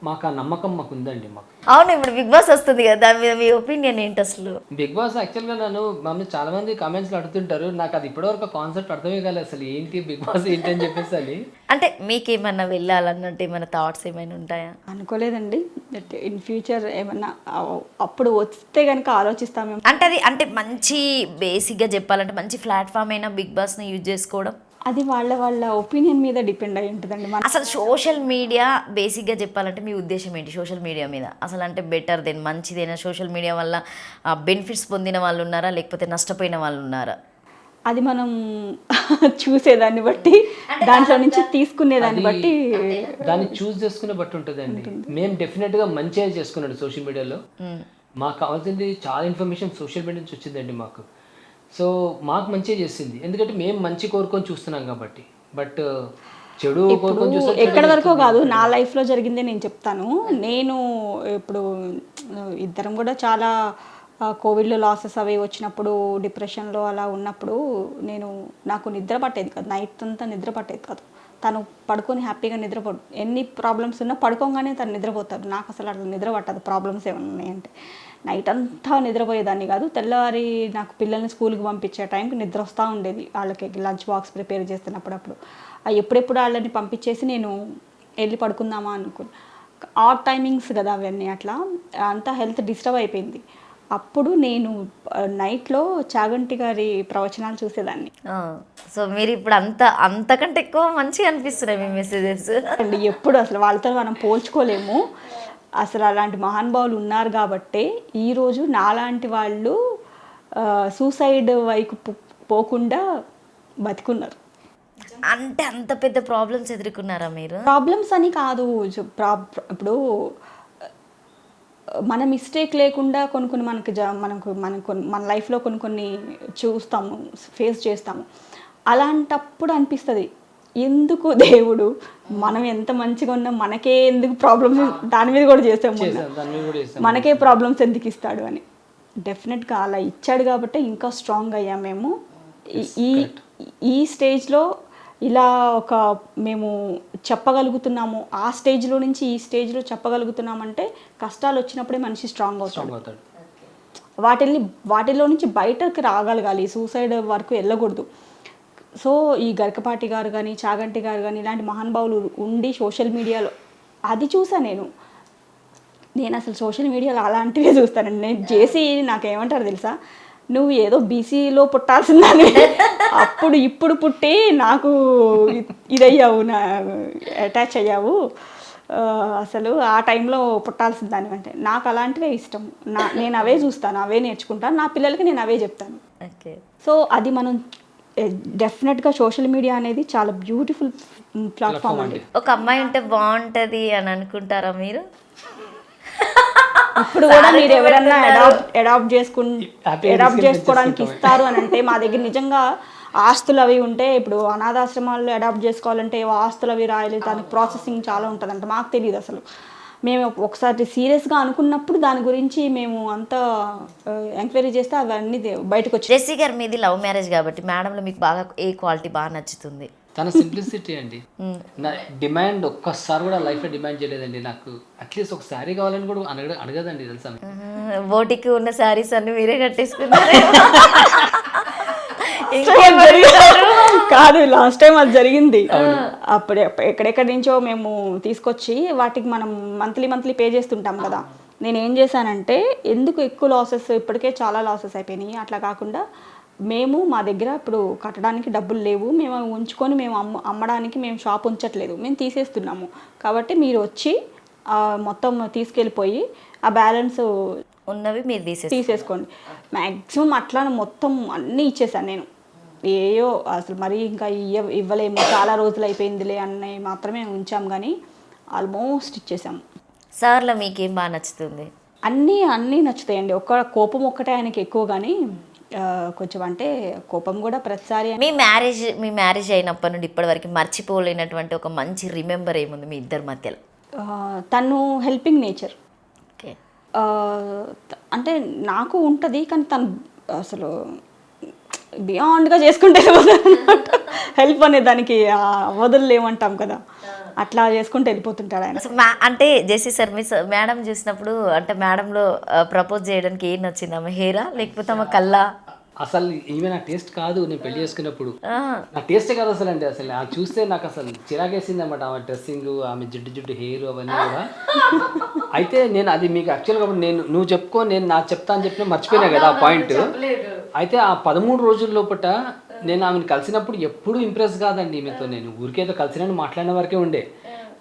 మాకు ఆ నమ్మకం మాకు ఉందండి. అవును, ఇప్పుడు బిగ్ బాస్ వస్తుంది కదా, దాని మీద మీ ఒపీనియన్ ఏంటి అసలు? బిగ్ బాస్ యాక్చువల్గా మమ్మల్ని చాలా మంది కామెంట్స్లో అడుగుతుంటారు. నాకు అది ఇప్పటివరకు కాన్సెప్ట్ అర్థమే కాలేదు, అసలు ఏంటి బిగ్ బాస్ ఏంటి అని చెప్పేసి. అని అంటే మీకేమన్నా వెళ్ళాలన్నట్టు ఏమైనా థాట్స్ ఏమైనా ఉంటాయా? అనుకోలేదండి. ఇన్ ఫ్యూచర్ ఏమన్నా అప్పుడు వస్తే కనుక ఆలోచిస్తామేమో. అంటే మంచి బేసిక్గా చెప్పాలంటే మంచి ప్లాట్ఫామ్ అయినా బిగ్ బాస్ని యూజ్ చేసుకోవడం, అది వాళ్ళ ఒపీనియన్ మీద డిపెండ్ అయి ఉంటుందండి. అసలు సోషల్ మీడియా బేసిక్గా చెప్పాలంటే మీ ఉద్దేశం ఏంటి సోషల్ మీడియా మీద? అసలు అంటే బెటర్ దెన్ మంచిదేనా? సోషల్ మీడియా వల్ల బెనిఫిట్స్ పొందిన వాళ్ళు ఉన్నారా, లేకపోతే నష్టపోయిన వాళ్ళు ఉన్నారా? అది మనం చూసేదాన్ని బట్టి, దాంట్లో నుంచి తీసుకునేదాన్ని బట్టి, దాన్ని చూస్ చేసుకునే బట్టి ఉంటుందండి. మేము డెఫినెట్గా మంచిగా చేసుకున్నాడు సోషల్ మీడియాలో. మాకు కావాల్సింది చాలా ఇన్ఫర్మేషన్ సోషల్ మీడియా నుంచి వచ్చిందండి మాకు. సో మాకు మంచిగా చేసింది, ఎందుకంటే మేము మంచి కోరుకొని చూస్తున్నాం కాబట్టి. బట్ చెడు కోరుకొని చూస్తే ఎక్కడి వరకు కాదు, నా లైఫ్లో జరిగిందే నేను చెప్తాను. నేను ఇప్పుడు ఇద్దరం కూడా చాలా కోవిడ్లో లాసెస్ అవి వచ్చినప్పుడు, డిప్రెషన్లో అలా ఉన్నప్పుడు నాకు నిద్ర పట్టేది కాదు, నైట్ అంతా నిద్ర పట్టేది కాదు. తను పడుకొని హ్యాపీగా నిద్రపోడు, ఎన్ని ప్రాబ్లమ్స్ ఉన్నా పడుకోగానే తను నిద్రపోతారు. నాకు అసలు అట్లా నిద్ర పట్టదు, ప్రాబ్లమ్స్ ఏమైనా ఉన్నాయంటే. నైట్ అంతా నిద్రపోయేదాన్ని కాదు. తెల్లవారి నాకు పిల్లల్ని స్కూల్కి పంపించే టైంకి నిద్ర వస్తూ ఉండేది. వాళ్ళకి లంచ్ బాక్స్ ప్రిపేర్ చేస్తున్నప్పుడు ఎప్పుడెప్పుడు వాళ్ళని పంపించేసి నేను వెళ్ళి పడుకుందామా అనుకున్నా. ఆడ్ టైమింగ్స్ కదా అవన్నీ, అట్లా అంతా హెల్త్ డిస్టర్బ్ అయిపోయింది. అప్పుడు నేను నైట్లో చాగంటి గారి ప్రవచనాలు చూసేదాన్ని. సో మీరు ఇప్పుడు అంతకంటే ఎక్కువ మంచిగా అనిపిస్తున్నాయి మీ మెసేజెస్ అండి. ఎప్పుడు అసలు వాళ్ళతో మనం పోల్చుకోలేము. అసలు అలాంటి మహానుభావులు ఉన్నారు కాబట్టే ఈరోజు నాలాంటి వాళ్ళు సూసైడ్ వైపు పోకుండా బతికున్నారు. అంటే అంత పెద్ద ప్రాబ్లమ్స్ ఎదుర్కొన్నారా మీరు? ప్రాబ్లమ్స్ అని కాదు, ఇప్పుడు మన మిస్టేక్ లేకుండా కొన్ని మన లైఫ్లో కొన్ని చూస్తాము, ఫేస్ చేస్తాము. అలాంటప్పుడు అనిపిస్తుంది, ఎందుకు దేవుడు మనం ఎంత మంచిగా ఉన్నాం, మనకే ఎందుకు ప్రాబ్లమ్స్, దాని మీద కూడా చేసాము, మనకే ప్రాబ్లమ్స్ ఎందుకు ఇస్తాడు అని. డెఫినెట్గా అలా ఇచ్చాడు కాబట్టి ఇంకా స్ట్రాంగ్ అయ్యాం మేము. ఈ స్టేజ్లో ఇలా మేము చెప్పగలుగుతున్నాము, ఆ స్టేజ్లో నుంచి ఈ స్టేజ్లో చెప్పగలుగుతున్నామంటే కష్టాలు వచ్చినప్పుడే మనిషి స్ట్రాంగ్ అవుతాడు. వాటిలో నుంచి బయటకు రాగలగాలి, సూసైడ్ వరకు వెళ్ళకూడదు. సో ఈ గరికపాటి గారు కానీ చాగంటి గారు కానీ ఇలాంటి మహానుభావులు ఉండి సోషల్ మీడియాలో అది చూసా నేను అసలు సోషల్ మీడియాలో అలాంటివే చూస్తానండి. నేను చేసి నాకేమంటారు తెలుసా, నువ్వు ఏదో బీసీలో పుట్టాల్సిందని అప్పుడు ఇప్పుడు పుట్టి నాకు ఇదయ్యావు, నా అటాచ్ అయ్యావు, అసలు ఆ టైంలో పుట్టాల్సిందని. అంటే నాకు అలాంటివే ఇష్టం. నేను అవే చూస్తాను, అవే నేర్చుకుంటాను, నా పిల్లలకి నేను అవే చెప్తాను. ఓకే. సో అది మనం డెఫినెట్గా సోషల్ మీడియా అనేది చాలా బ్యూటిఫుల్ ప్లాట్ఫామ్ అండి. ఒక అమ్మాయి ఉంటే బాగుంటది అని అనుకుంటారా మీరు? ఇప్పుడు కూడా మీరు ఎవరన్నా అడాప్ట్ చేసుకోవడానికి ఇస్తారు అని అంటే, మా దగ్గర నిజంగా ఆస్తులు అవి ఉంటే, ఇప్పుడు అనాథాశ్రమాల్లో అడాప్ట్ చేసుకోవాలంటే ఆస్తులు అవి రాయాలి, దానికి ప్రాసెసింగ్ చాలా ఉంటుందంట. మాకు తెలియదు అసలు. మేము ఒకసారి సీరియస్గా అనుకున్నప్పుడు దాని గురించి మేము అంతా ఎంక్వైరీ చేస్తే అవన్నీ బయటకు వచ్చాయి. జెస్సీ గారు మీది లవ్ మ్యారేజ్ కాబట్టి మేడంలో మీకు బాగా ఏ క్వాలిటీ బాగా నచ్చుతుంది? తన సింప్లిసిటీ అండి. నా డిమాండ్ ఒక్కసారి కూడా లైఫ్లో డిమాండ్ చేయలేదండి. నాకు అట్లీస్ట్ ఒక శారీ కావాలని కూడా అడగదండి తెలుసా. బోటికి ఉన్న శారీస్ అన్ని మీరే కట్టేసుకున్నారు. కాదు, లాస్ట్ టైం అది జరిగింది. అప్పుడు ఎక్కడెక్కడి నుంచో మేము తీసుకొచ్చి వాటికి మనం మంత్లీ పే చేస్తుంటాం కదా. నేను ఏం చేశానంటే, ఎందుకు ఎక్కువ లాసెస్, ఇప్పటికే చాలా లాసెస్ అయిపోయినాయి, అట్లా కాకుండా మేము మా దగ్గర ఇప్పుడు కట్టడానికి డబ్బులు లేవు, మేము ఉంచుకొని మేము అమ్మడానికి మేము షాప్ ఉంచట్లేదు, మేము తీసేస్తున్నాము. కాబట్టి మీరు వచ్చి మొత్తం తీసుకెళ్ళిపోయి ఆ బ్యాలెన్స్ ఉన్నవి మీరు తీసేసుకోండి. మ్యాక్సిమం అట్లా మొత్తం అన్నీ ఇచ్చేసాను నేను. ఏయో అసలు మరీ ఇంకా ఇవ్వలేము, చాలా రోజులు అయిపోయిందిలే అన్నవి మాత్రమే ఉంచాం, కానీ ఆల్మోస్ట్ ఇచ్చేసాము. సార్లో మీకేం బాగా నచ్చుతుంది? అన్నీ నచ్చుతాయండి. కోపం ఒక్కటే ఆయనకి ఎక్కువ, కానీ కొంచెం అంటే కోపం కూడా ప్రతిసారి. మీ మ్యారేజ్ అయినప్పటి నుండి ఇప్పటి వరకు మర్చిపోలేనటువంటి ఒక మంచి రిమెంబర్ ఏముంది మీ ఇద్దరి మధ్యలో? తను హెల్పింగ్ నేచర్. ఓకే. అంటే నాకు ఉంటుంది, కానీ తను అసలు బియాండ్గా చేసుకుంటే హెల్ప్ అనే దానికి వదలలేమంటాం కదా, అట్లా చేసుకుంటూ వెళ్ళిపోతుంటాడు ఆయన. అంటే జెస్సీ సార్ మీ మేడం చూసినప్పుడు అంటే మేడంలో ప్రపోజ్ చేయడానికి ఏం నచ్చింది? ఆమె హెయిరా లేకపోతే ఆమె కల్లా? అసలు ఈమె నా టేస్ట్ కాదు. నేను పెళ్లి చేసుకున్నప్పుడు నా టేస్టే కాదు అసలు అండి. అసలు ఆ చూస్తే నాకు అసలు చిరాకేసింది అనమాట. ఆమె డ్రెస్సింగ్, ఆమె జిడ్డు హెయిర్ అవన్నీ కూడా. అయితే నేను అది మీకు యాక్చువల్గా నువ్వు చెప్పుకో, నేను నాకు చెప్తా అని చెప్పిన మర్చిపోయినా కదా ఆ పాయింట్. అయితే ఆ 13 రోజుల లోపట నేను ఆమెను కలిసినప్పుడు ఎప్పుడూ ఇంప్రెస్ కాదండి ఈమెతో. నేను ఊరికేదో కలిసినట్టు మాట్లాడిన వరకే ఉండే.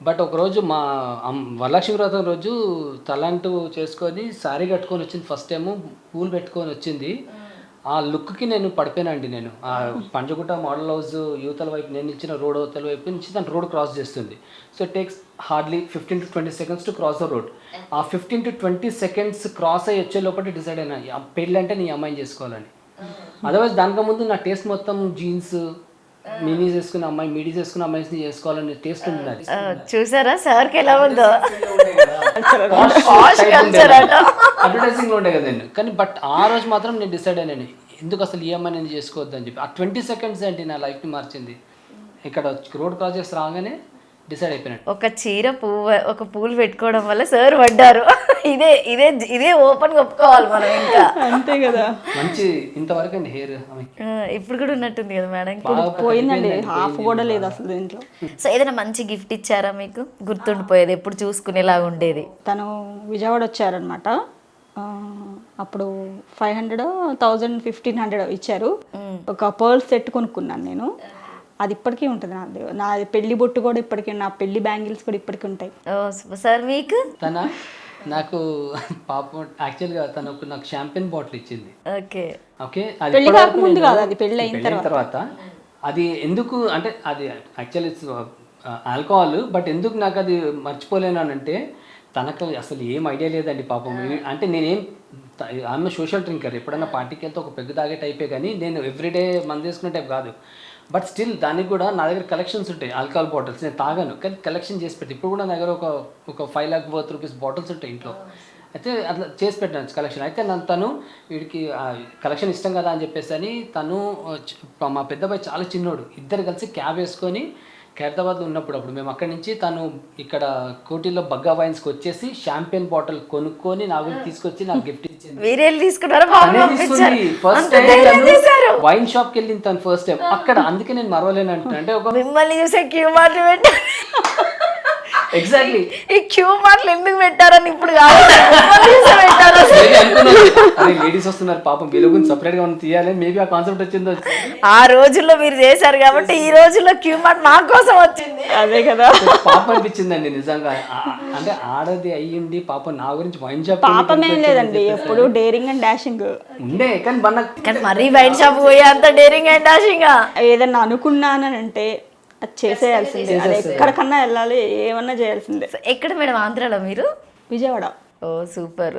బట్ ఒకరోజు మా వరలక్ష్మి వ్రతం రోజు తలంటూ చేసుకొని శారీ కట్టుకొని వచ్చింది. ఫస్ట్ టైము పూలు పెట్టుకొని వచ్చింది. ఆ లుక్కి నేను పడిపోయినండి. నేను ఆ పంజగుట్ట మోడల్ హౌస్ యువతల వైపు, నేను ఇచ్చిన రోడ్ అవతల వైపు నుంచి తను రోడ్ క్రాస్ చేస్తుంది. So it takes hardly 15 to 20 seconds to cross the road. ఆ 15 to 20 seconds క్రాస్ అయ్యి వచ్చే లోపల డిసైడ్ అయినా పెళ్ళి అంటే నీ అమ్మాయిని చేసుకోవాలని. అదర్వైజ్ దానికన్నా ముందు నా టేస్ట్ మొత్తం జీన్స్, మినీస్ వేసుకున్న అమ్మాయి, మీడీస్ వేసుకున్న అమ్మాయిని చేసుకోవాలని టేస్ట్ ఉంది. చూసారా సార్కి ఎలా ఉందో? అడ్వర్టైజింగ్ లో ఉండే కదా నేను. కానీ బట్ ఆ రోజు మాత్రం నేను డిసైడ్ అయినాను, ఎందుకు అసలు ఈ అమ్మాయి నేను చేసుకోవద్దు అని చెప్పి. ఆ 20 seconds ఏంటి నా లైఫ్ని మార్చింది. ఇక్కడ రోడ్ క్రాస్ చేసి రాగానే డిసైడ్ అయిపోయినట్టు. ఒక పూలు పెట్టుకోవడం వల్ల సార్ పడ్డారు. ఇదే ఓపెన్ ఒప్పుకోవాలి మనం. ఇంకా అంతే కదా. మంచి ఇంతవరకు అండి హెయిర్ ఇప్పుడు కూడా ఉన్నట్టుంది కదా మేడం? పోయిందండి, హాఫ్ కూడా లేదు అసలు దీంట్లో. సో ఏదైనా మంచి గిఫ్ట్ ఇచ్చారా మీకు గుర్తుండిపోయేది, ఎప్పుడు చూసుకునేలాగా ఉండేది? తను విజయవాడ వచ్చారనమాట. అప్పుడు 500, 1000, 1500 ఇచ్చారు. ఒక పర్ల్ సెట్ కొనుక్కున్నాను నేను. అది ఇప్పటికీ ఉంటుంది నాది. నా పెళ్లి బొట్టు కూడా ఇప్పటికీ, నా పెళ్లి బ్యాంగిల్స్ కూడా ఇప్పటికీ ఉంటాయి. సార్ మీకు? నాకు పాపం యాక్చువల్గా తనకు నాకు షాంపెన్ బాటిల్ ఇచ్చింది. ఓకే. పెళ్లి కాకముందు కాదు, అది పెళ్లి అయిన తర్వాత. అది ఎందుకు అంటే అది యాక్చువల్లీ ఆల్కహాల్, బట్ ఎందుకు నాకు అది మర్చిపోలేను అంటే తనకు అసలు ఏం ఐడియా లేదండి పాపం. అంటే నేనేం ఆమె సోషల్ డ్రింకర్, ఎప్పుడైనా పార్టీకి వెళ్తే ఒక పెగ్గు తాగే టైపే, కానీ నేను ఎవ్రీడే మందు తీసుకునే టైప్ కాదు. బట్ స్టిల్ దానికి కూడా నా దగ్గర కలెక్షన్స్ ఉంటాయి ఆల్కహాల్ బాటిల్స్. నేను తాగాను కానీ కలెక్షన్ చేసి పెట్టి, ఇప్పుడు కూడా నా దగ్గర ఒక 5 lakh worth rupees బాటిల్స్ ఉంటాయి ఇంట్లో. అయితే అట్లా చేసి పెట్టాను కలెక్షన్. అయితే తను వీడికి కలెక్షన్ ఇష్టం కదా అని చెప్పేసి అని తను, మా పెద్దబాయి చాలా చిన్నోడు, ఇద్దరు కలిసి క్యాబ్ వేసుకొని ఖైరతాబాద్లో ఉన్నప్పుడు అప్పుడు మేము అక్కడి నుంచి తను ఇక్కడ కోటిలో బగ్గా వైన్స్కి వచ్చేసి షాంపెన్ బాటిల్ కొనుక్కొని నాకు తీసుకొచ్చి నాకు గిఫ్ట్ ఇచ్చింది. మీరే తీసుకున్నారా? ఫస్ట్ టైం వైన్ షాప్కి వెళ్ళింది తను ఫస్ట్ టైం అక్కడ, అందుకే నేను మరవలేను అంటున్నా. అంటే ఒక మిమ్మల్ని చూసే క్యూ మార్ట్లు పెట్టారు. ఎగ్జాక్ట్లీ ఈ క్యూ మార్ట్లు ఎందుకు పెట్టారని ఇప్పుడు కాదు, మిమ్మల్ని చూసే పెట్టారు. అరే లేడీస్ వస్తున్నారు పాపం, వీళ్ళ గురించి సపరేట్ గా మనం తీయాలి, మేబీ ఆ కాన్సెప్ట్ వచ్చిందో. ఆ రోజుల్లో మీరు చేశారు కాబట్టి ఈ రోజుల్లో క్యూ మార్ట్ మా కోసం వచ్చింది. అదే కదా. పాపం అనిపించిందండి నిజంగా. అంటే ఆడది అయ్యింది పాపం నా గురించి వైన్ షాప్ పాపం ఏం లేదండి, ఎప్పుడు డేరింగ్ అండ్ డాషింగ్ ఉండే, కానీ కానీ మరీ వైన్ షాప్ పోయే అంత డేరింగ్ అండ్ డాషింగ్. ఏదన్నా అనుకున్నానంటే అది చేసేయాల్సిందే, అది ఎక్కడికన్నా వెళ్ళాలి, ఏమన్నా చేయాల్సిందే. ఎక్కడ మేడం ఆంధ్రాలో మీరు? విజయవాడ. ఓ సూపర్.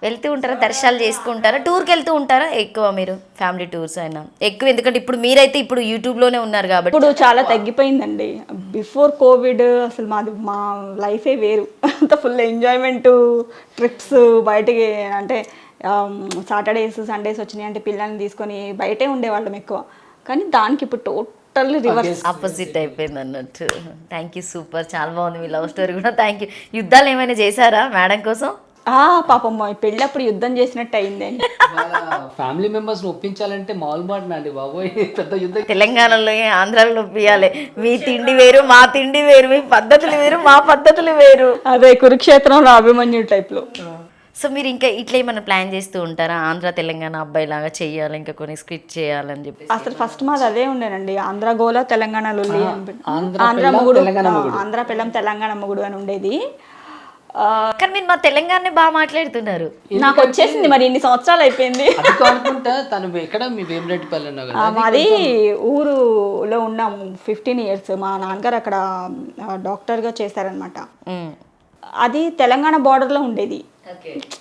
వెళ్తూ ఉంటారా, దర్శనాలు చేసుకుంటారా, టూర్కి వెళ్తూ ఉంటారా ఎక్కువ మీరు? ఫ్యామిలీ టూర్స్ అయినా ఎక్కువ, ఎందుకంటే ఇప్పుడు మీరైతే ఇప్పుడు యూట్యూబ్లోనే ఉన్నారు కాబట్టి. ఇప్పుడు చాలా తగ్గిపోయిందండి. బిఫోర్ కోవిడ్ అసలు మా లైఫే వేరు. అంత ఫుల్ ఎంజాయ్మెంట్, ట్రిప్స్ బయటికి, అంటే సాటర్డేస్ సండేస్ వచ్చినాయి అంటే పిల్లల్ని తీసుకొని బయటే ఉండేవాళ్ళం ఎక్కువ. కానీ దానికి ఇప్పుడు టోటల్లీ రివర్స్, ఆపోజిట్ అయిపోయింది అన్నట్టు. థ్యాంక్ యూ, సూపర్, చాలా బాగుంది మీ లవ్ స్టోరీ కూడా. Thank you. యుద్ధాలు ఏమైనా చేశారా మేడం కోసం? పాపం పెళ్ళప్పుడు యుద్ధం చేసినట్టు అయిందండి. ఫ్యామిలీ మెంబర్స్ ఒప్పించాలంటే మామూలు మాట అండి బాబోయ్, పెద్ద యుద్ధం. తెలంగాణలో ఆంధ్రాలో ఒప్పియాలి. మీ తిండి వేరు, మా తిండి వేరు, మీ పద్ధతులు వేరు, మా పద్ధతులు వేరు. అదే కురుక్షేత్రంలో అభిమన్యు టైప్లో. సో మీరు ఇంకా ఇట్లా ఏమైనా ప్లాన్ చేస్తూ ఉంటారా, ఆంధ్ర తెలంగాణ అబ్బాయి లాగా చెయ్యాలి, ఇంకా కొన్ని స్క్రిప్ట్ చేయాలని చెప్పి? అసలు ఫస్ట్ మాది అదే ఉండేనండి, ఆంధ్ర గోల తెలంగాణ లొల్లి అని. ఆంధ్ర మొగుడు, ఆంధ్ర పెళ్ళం తెలంగాణ మొగుడు అని ఉండేది. కానీ మీరు మా తెలంగాణనే బాగా మాట్లాడుతున్నారు. నాకు వచ్చేసింది మరి, ఇన్ని సంవత్సరాలు అయిపోయింది. అనుకుంటా. తను ఎక్కడ మీ వేమిరెడ్డిపల్లి అన్నావు కదా? మాది ఊరులో ఉన్నాము 15 years. మా నాన్నగారు అక్కడ డాక్టర్గా చేశారనమాట. అది తెలంగాణ బార్డర్లో ఉండేది.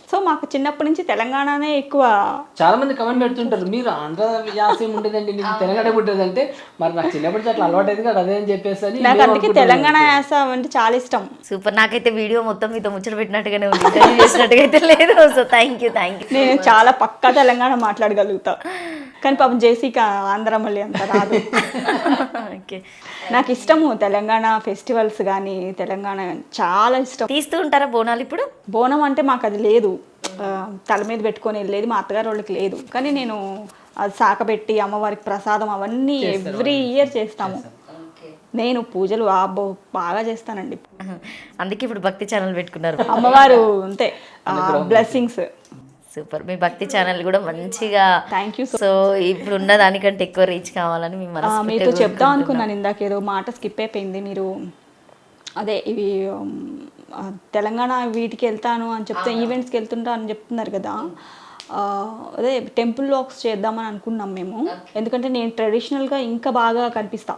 సో మాకు చిన్నప్పటి నుంచి తెలంగాణనే ఎక్కువ. చాలా మంది కమెంట్ పెడుతుంటారు, మీరు ఆంధ్ర యాసం ఉండేదండి, నీకు తెలంగాణ ఉండేది అంటే. మరి నాకు చిన్నప్పటి అట్లా అలవాటు అయింది కదా, అదే అని చెప్పేసి అని. నాకు అందుకే తెలంగాణ యాస అంటే చాలా ఇష్టం. సూపర్. నాకైతే వీడియో మొత్తం మీతో ముచ్చట పెట్టినట్టుగానే ఉంది, ఇంటర్వ్యూ చేసినట్టుగా అయితే లేదు. So thank you. నేను చాలా పక్కా తెలంగాణ మాట్లాడగలుగుతా, కానీ పాపం జేసీకి ఆంధ్ర మళ్ళీ అంత రాదు. ఓకే. నాకు ఇష్టము తెలంగాణ ఫెస్టివల్స్ కానీ, తెలంగాణ చాలా ఇష్టం. తీస్తూ ఉంటారా బోనాలు ఇప్పుడు? బోనం అంటే మాకు అది లేదు, తల మీద పెట్టుకొని వెళ్ళేది మా అత్తగారు వాళ్ళకి లేదు. కానీ నేను అది సాకబెట్టి అమ్మవారికి ప్రసాదం అవన్నీ ఎవ్రీ ఇయర్ చేస్తాము. నేను పూజలు బాగా చేస్తానండి. అందుకే ఇప్పుడు భక్తి ఛానల్ పెట్టుకున్నారు. అమ్మవారు అంతే బ్లెస్సింగ్స్. సూపర్. మీ భక్తి ఛానల్ కూడా మంచిగా. Thank you. సో ఇప్పుడు ఉన్న దానికంటే ఎక్కువ రీచ్ కావాలని మీ మనసు. మీతో చెప్దాం అనుకున్నాను ఇందాక, ఏదో మాట స్కిప్ అయిపోయింది. మీరు అదే ఇవి తెలంగాణ వీటికి వెళ్తాను అని చెప్తే, ఈవెంట్స్కి వెళ్తుంటా అని చెప్తున్నారు కదా, అదే టెంపుల్ వాక్స్ చేద్దామని అనుకున్నాం మేము. ఎందుకంటే నేను ట్రెడిషనల్గా ఇంకా బాగా కనిపిస్తా,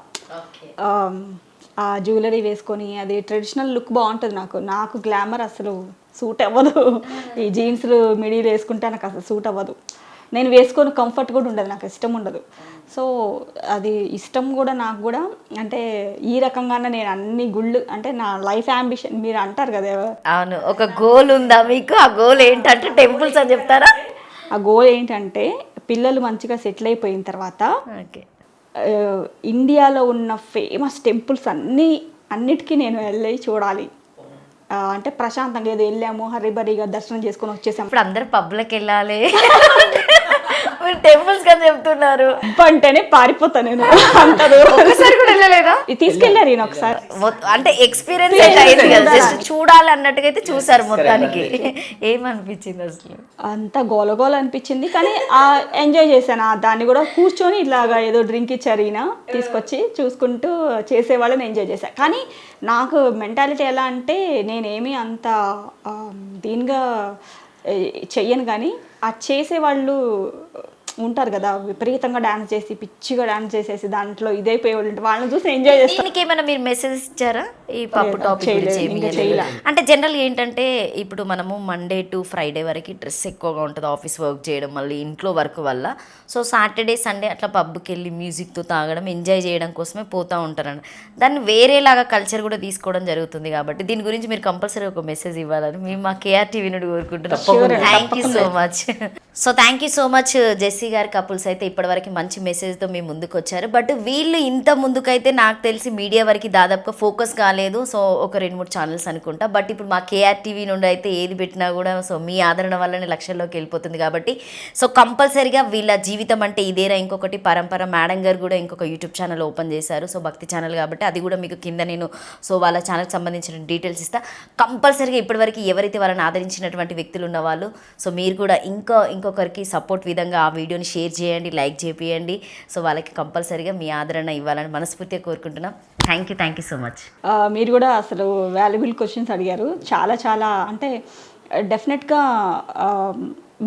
ఆ జ్యువెలరీ వేసుకొని అది ట్రెడిషనల్ లుక్ బాగుంటుంది. నాకు గ్లామర్ అసలు సూట్ అవ్వదు. ఈ జీన్స్లు మిడీలు వేసుకుంటే నాకు అసలు సూట్ అవ్వదు. నేను వేసుకొని కంఫర్ట్ కూడా ఉండదు, నాకు ఇష్టం ఉండదు. సో అది ఇష్టం కూడా నాకు కూడా, అంటే ఈ రకంగానే నేను అన్ని గుళ్ళు, అంటే నా లైఫ్ అంబిషన్ మీరు అంటారు కదా. అవును, ఒక గోల్ ఉందా మీకు? ఆ గోల్ ఏంటంటే టెంపుల్స్ అని చెప్తారా? ఆ గోల్ ఏంటంటే పిల్లలు మంచిగా సెటిల్ అయిపోయిన తర్వాత ఇండియాలో ఉన్న ఫేమస్ టెంపుల్స్ అన్నిటికీ నేను వెళ్ళి చూడాలి. అంటే ప్రశాంతంగా ఏదో వెళ్ళాము హరిబరిగా దర్శనం చేసుకొని వచ్చేసాము. ఇప్పుడు అందరు పబ్లకు వెళ్ళాలి, మీరు టెంపుల్స్ అని చెప్తున్నారు అంటేనే పారిపోతా నేను. ఒకసారి కూడా వెళ్ళలేదా? తీసుకెళ్ళారు ఈయన ఒకసారి, అంటే ఎక్స్పీరియన్స్ అయింది కదా, జస్ట్ చూడాలి అన్నట్టుగా అయితే చూసారు మొత్తానికి. ఏమనిపించింది అసలు? అంత గోలగోల అనిపించింది, కానీ ఎంజాయ్ చేశాను. దాన్ని కూడా కూర్చొని ఇలాగా ఏదో డ్రింక్ ఇచ్చారు ఈయన, తీసుకొచ్చి చూసుకుంటూ చేసేవాళ్ళని ఎంజాయ్ చేశాను. కానీ నాకు మెంటాలిటీ ఎలా అంటే, నేనేమి అంత దీనిగా చెయ్యను, కానీ ఆ చేసేవాళ్ళు ఉంటారు కదా, విపరీతంగా డాన్స్ చేసి పిచ్చిగా డాన్స్ చేసేసి దాంట్లో ఇదైపోయేవాళ్ళు, వాళ్ళని చూసి ఎంజాయ్ చేస్తాను. దీనికి ఏమైనా మీరు మెసేజ్ ఇచ్చారా ఈ పప్పు టాపిక్? అంటే జనరల్ ఏంటంటే ఇప్పుడు మనము మండే టు ఫ్రైడే వరకు డ్రెస్ ఎక్కువగా ఉంటుంది, ఆఫీస్ వర్క్ చేయడం, మళ్ళీ ఇంట్లో వర్క్ వల్ల. సో సాటర్డే సండే అట్లా పబ్కి వెళ్ళి మ్యూజిక్తో తాగడం, ఎంజాయ్ చేయడం కోసమే పోతూ ఉంటారండి. దాన్ని వేరేలాగా కల్చర్ కూడా తీసుకోవడం జరుగుతుంది. కాబట్టి దీని గురించి మీరు కంపల్సరీ ఒక మెసేజ్ ఇవ్వాలని మేము మా కేఆర్ టీవీ నుండి కోరుకుంటున్నాం. Thank you so much. So thank you so much Jessie Jessie గారి కపుల్స్ అయితే ఇప్పటివరకు మంచి మెసేజ్తో మీ ముందుకు వచ్చారు. బట్ వీళ్ళు ఇంత ముందుకైతే నాకు తెలిసి మీడియా వరకు దాదాపుగా ఫోకస్ కాలేదు. సో ఒక 2-3 ఛానల్స్ అనుకుంటా. బట్ ఇప్పుడు మా కేఆర్ టీవీ నుండి అయితే ఏది పెట్టినా కూడా సో మీ ఆదరణ వల్లనే లక్షల్లోకి వెళ్ళిపోతుంది కాబట్టి సో కంపల్సరీగా వీళ్ళ జీవితం అంటే ఇదేరా. ఇంకొకటి పరంపర మేడం గారు కూడా ఇంకొక యూట్యూబ్ ఛానల్ ఓపెన్ చేశారు. సో భక్తి ఛానల్ కాబట్టి అది కూడా మీకు కింద నేను సో వాళ్ళ ఛానల్కి సంబంధించిన డీటెయిల్స్ ఇస్తా. కంపల్సరీగా ఇప్పటివరకు ఎవరైతే వాళ్ళని ఆదరించినటువంటి వ్యక్తులు ఉన్నవాళ్ళు సో మీరు కూడా ఇంకొకరికి సపోర్ట్ విధంగా ఆ వీడియోని షేర్ చేయండి, లైక్ చేయండి. సో వాళ్ళకి కంపల్సరీగా మీ ఆదరణ ఇవ్వాలని మనస్ఫూర్తిగా కోరుకుంటున్నాం. Thank you so much. మీరు కూడా అసలు వాల్యుబుల్ క్వశ్చన్స్ అడిగారు. చాలా అంటే డెఫినెట్గా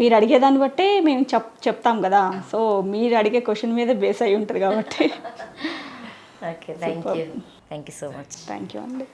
మీరు అడిగేదాన్ని బట్టే మేము చెప్తాం కదా. సో మీరు అడిగే క్వశ్చన్ మీద బేస్ అయి ఉంటుంది కాబట్టి okay, thank you so much. Thank you అండి.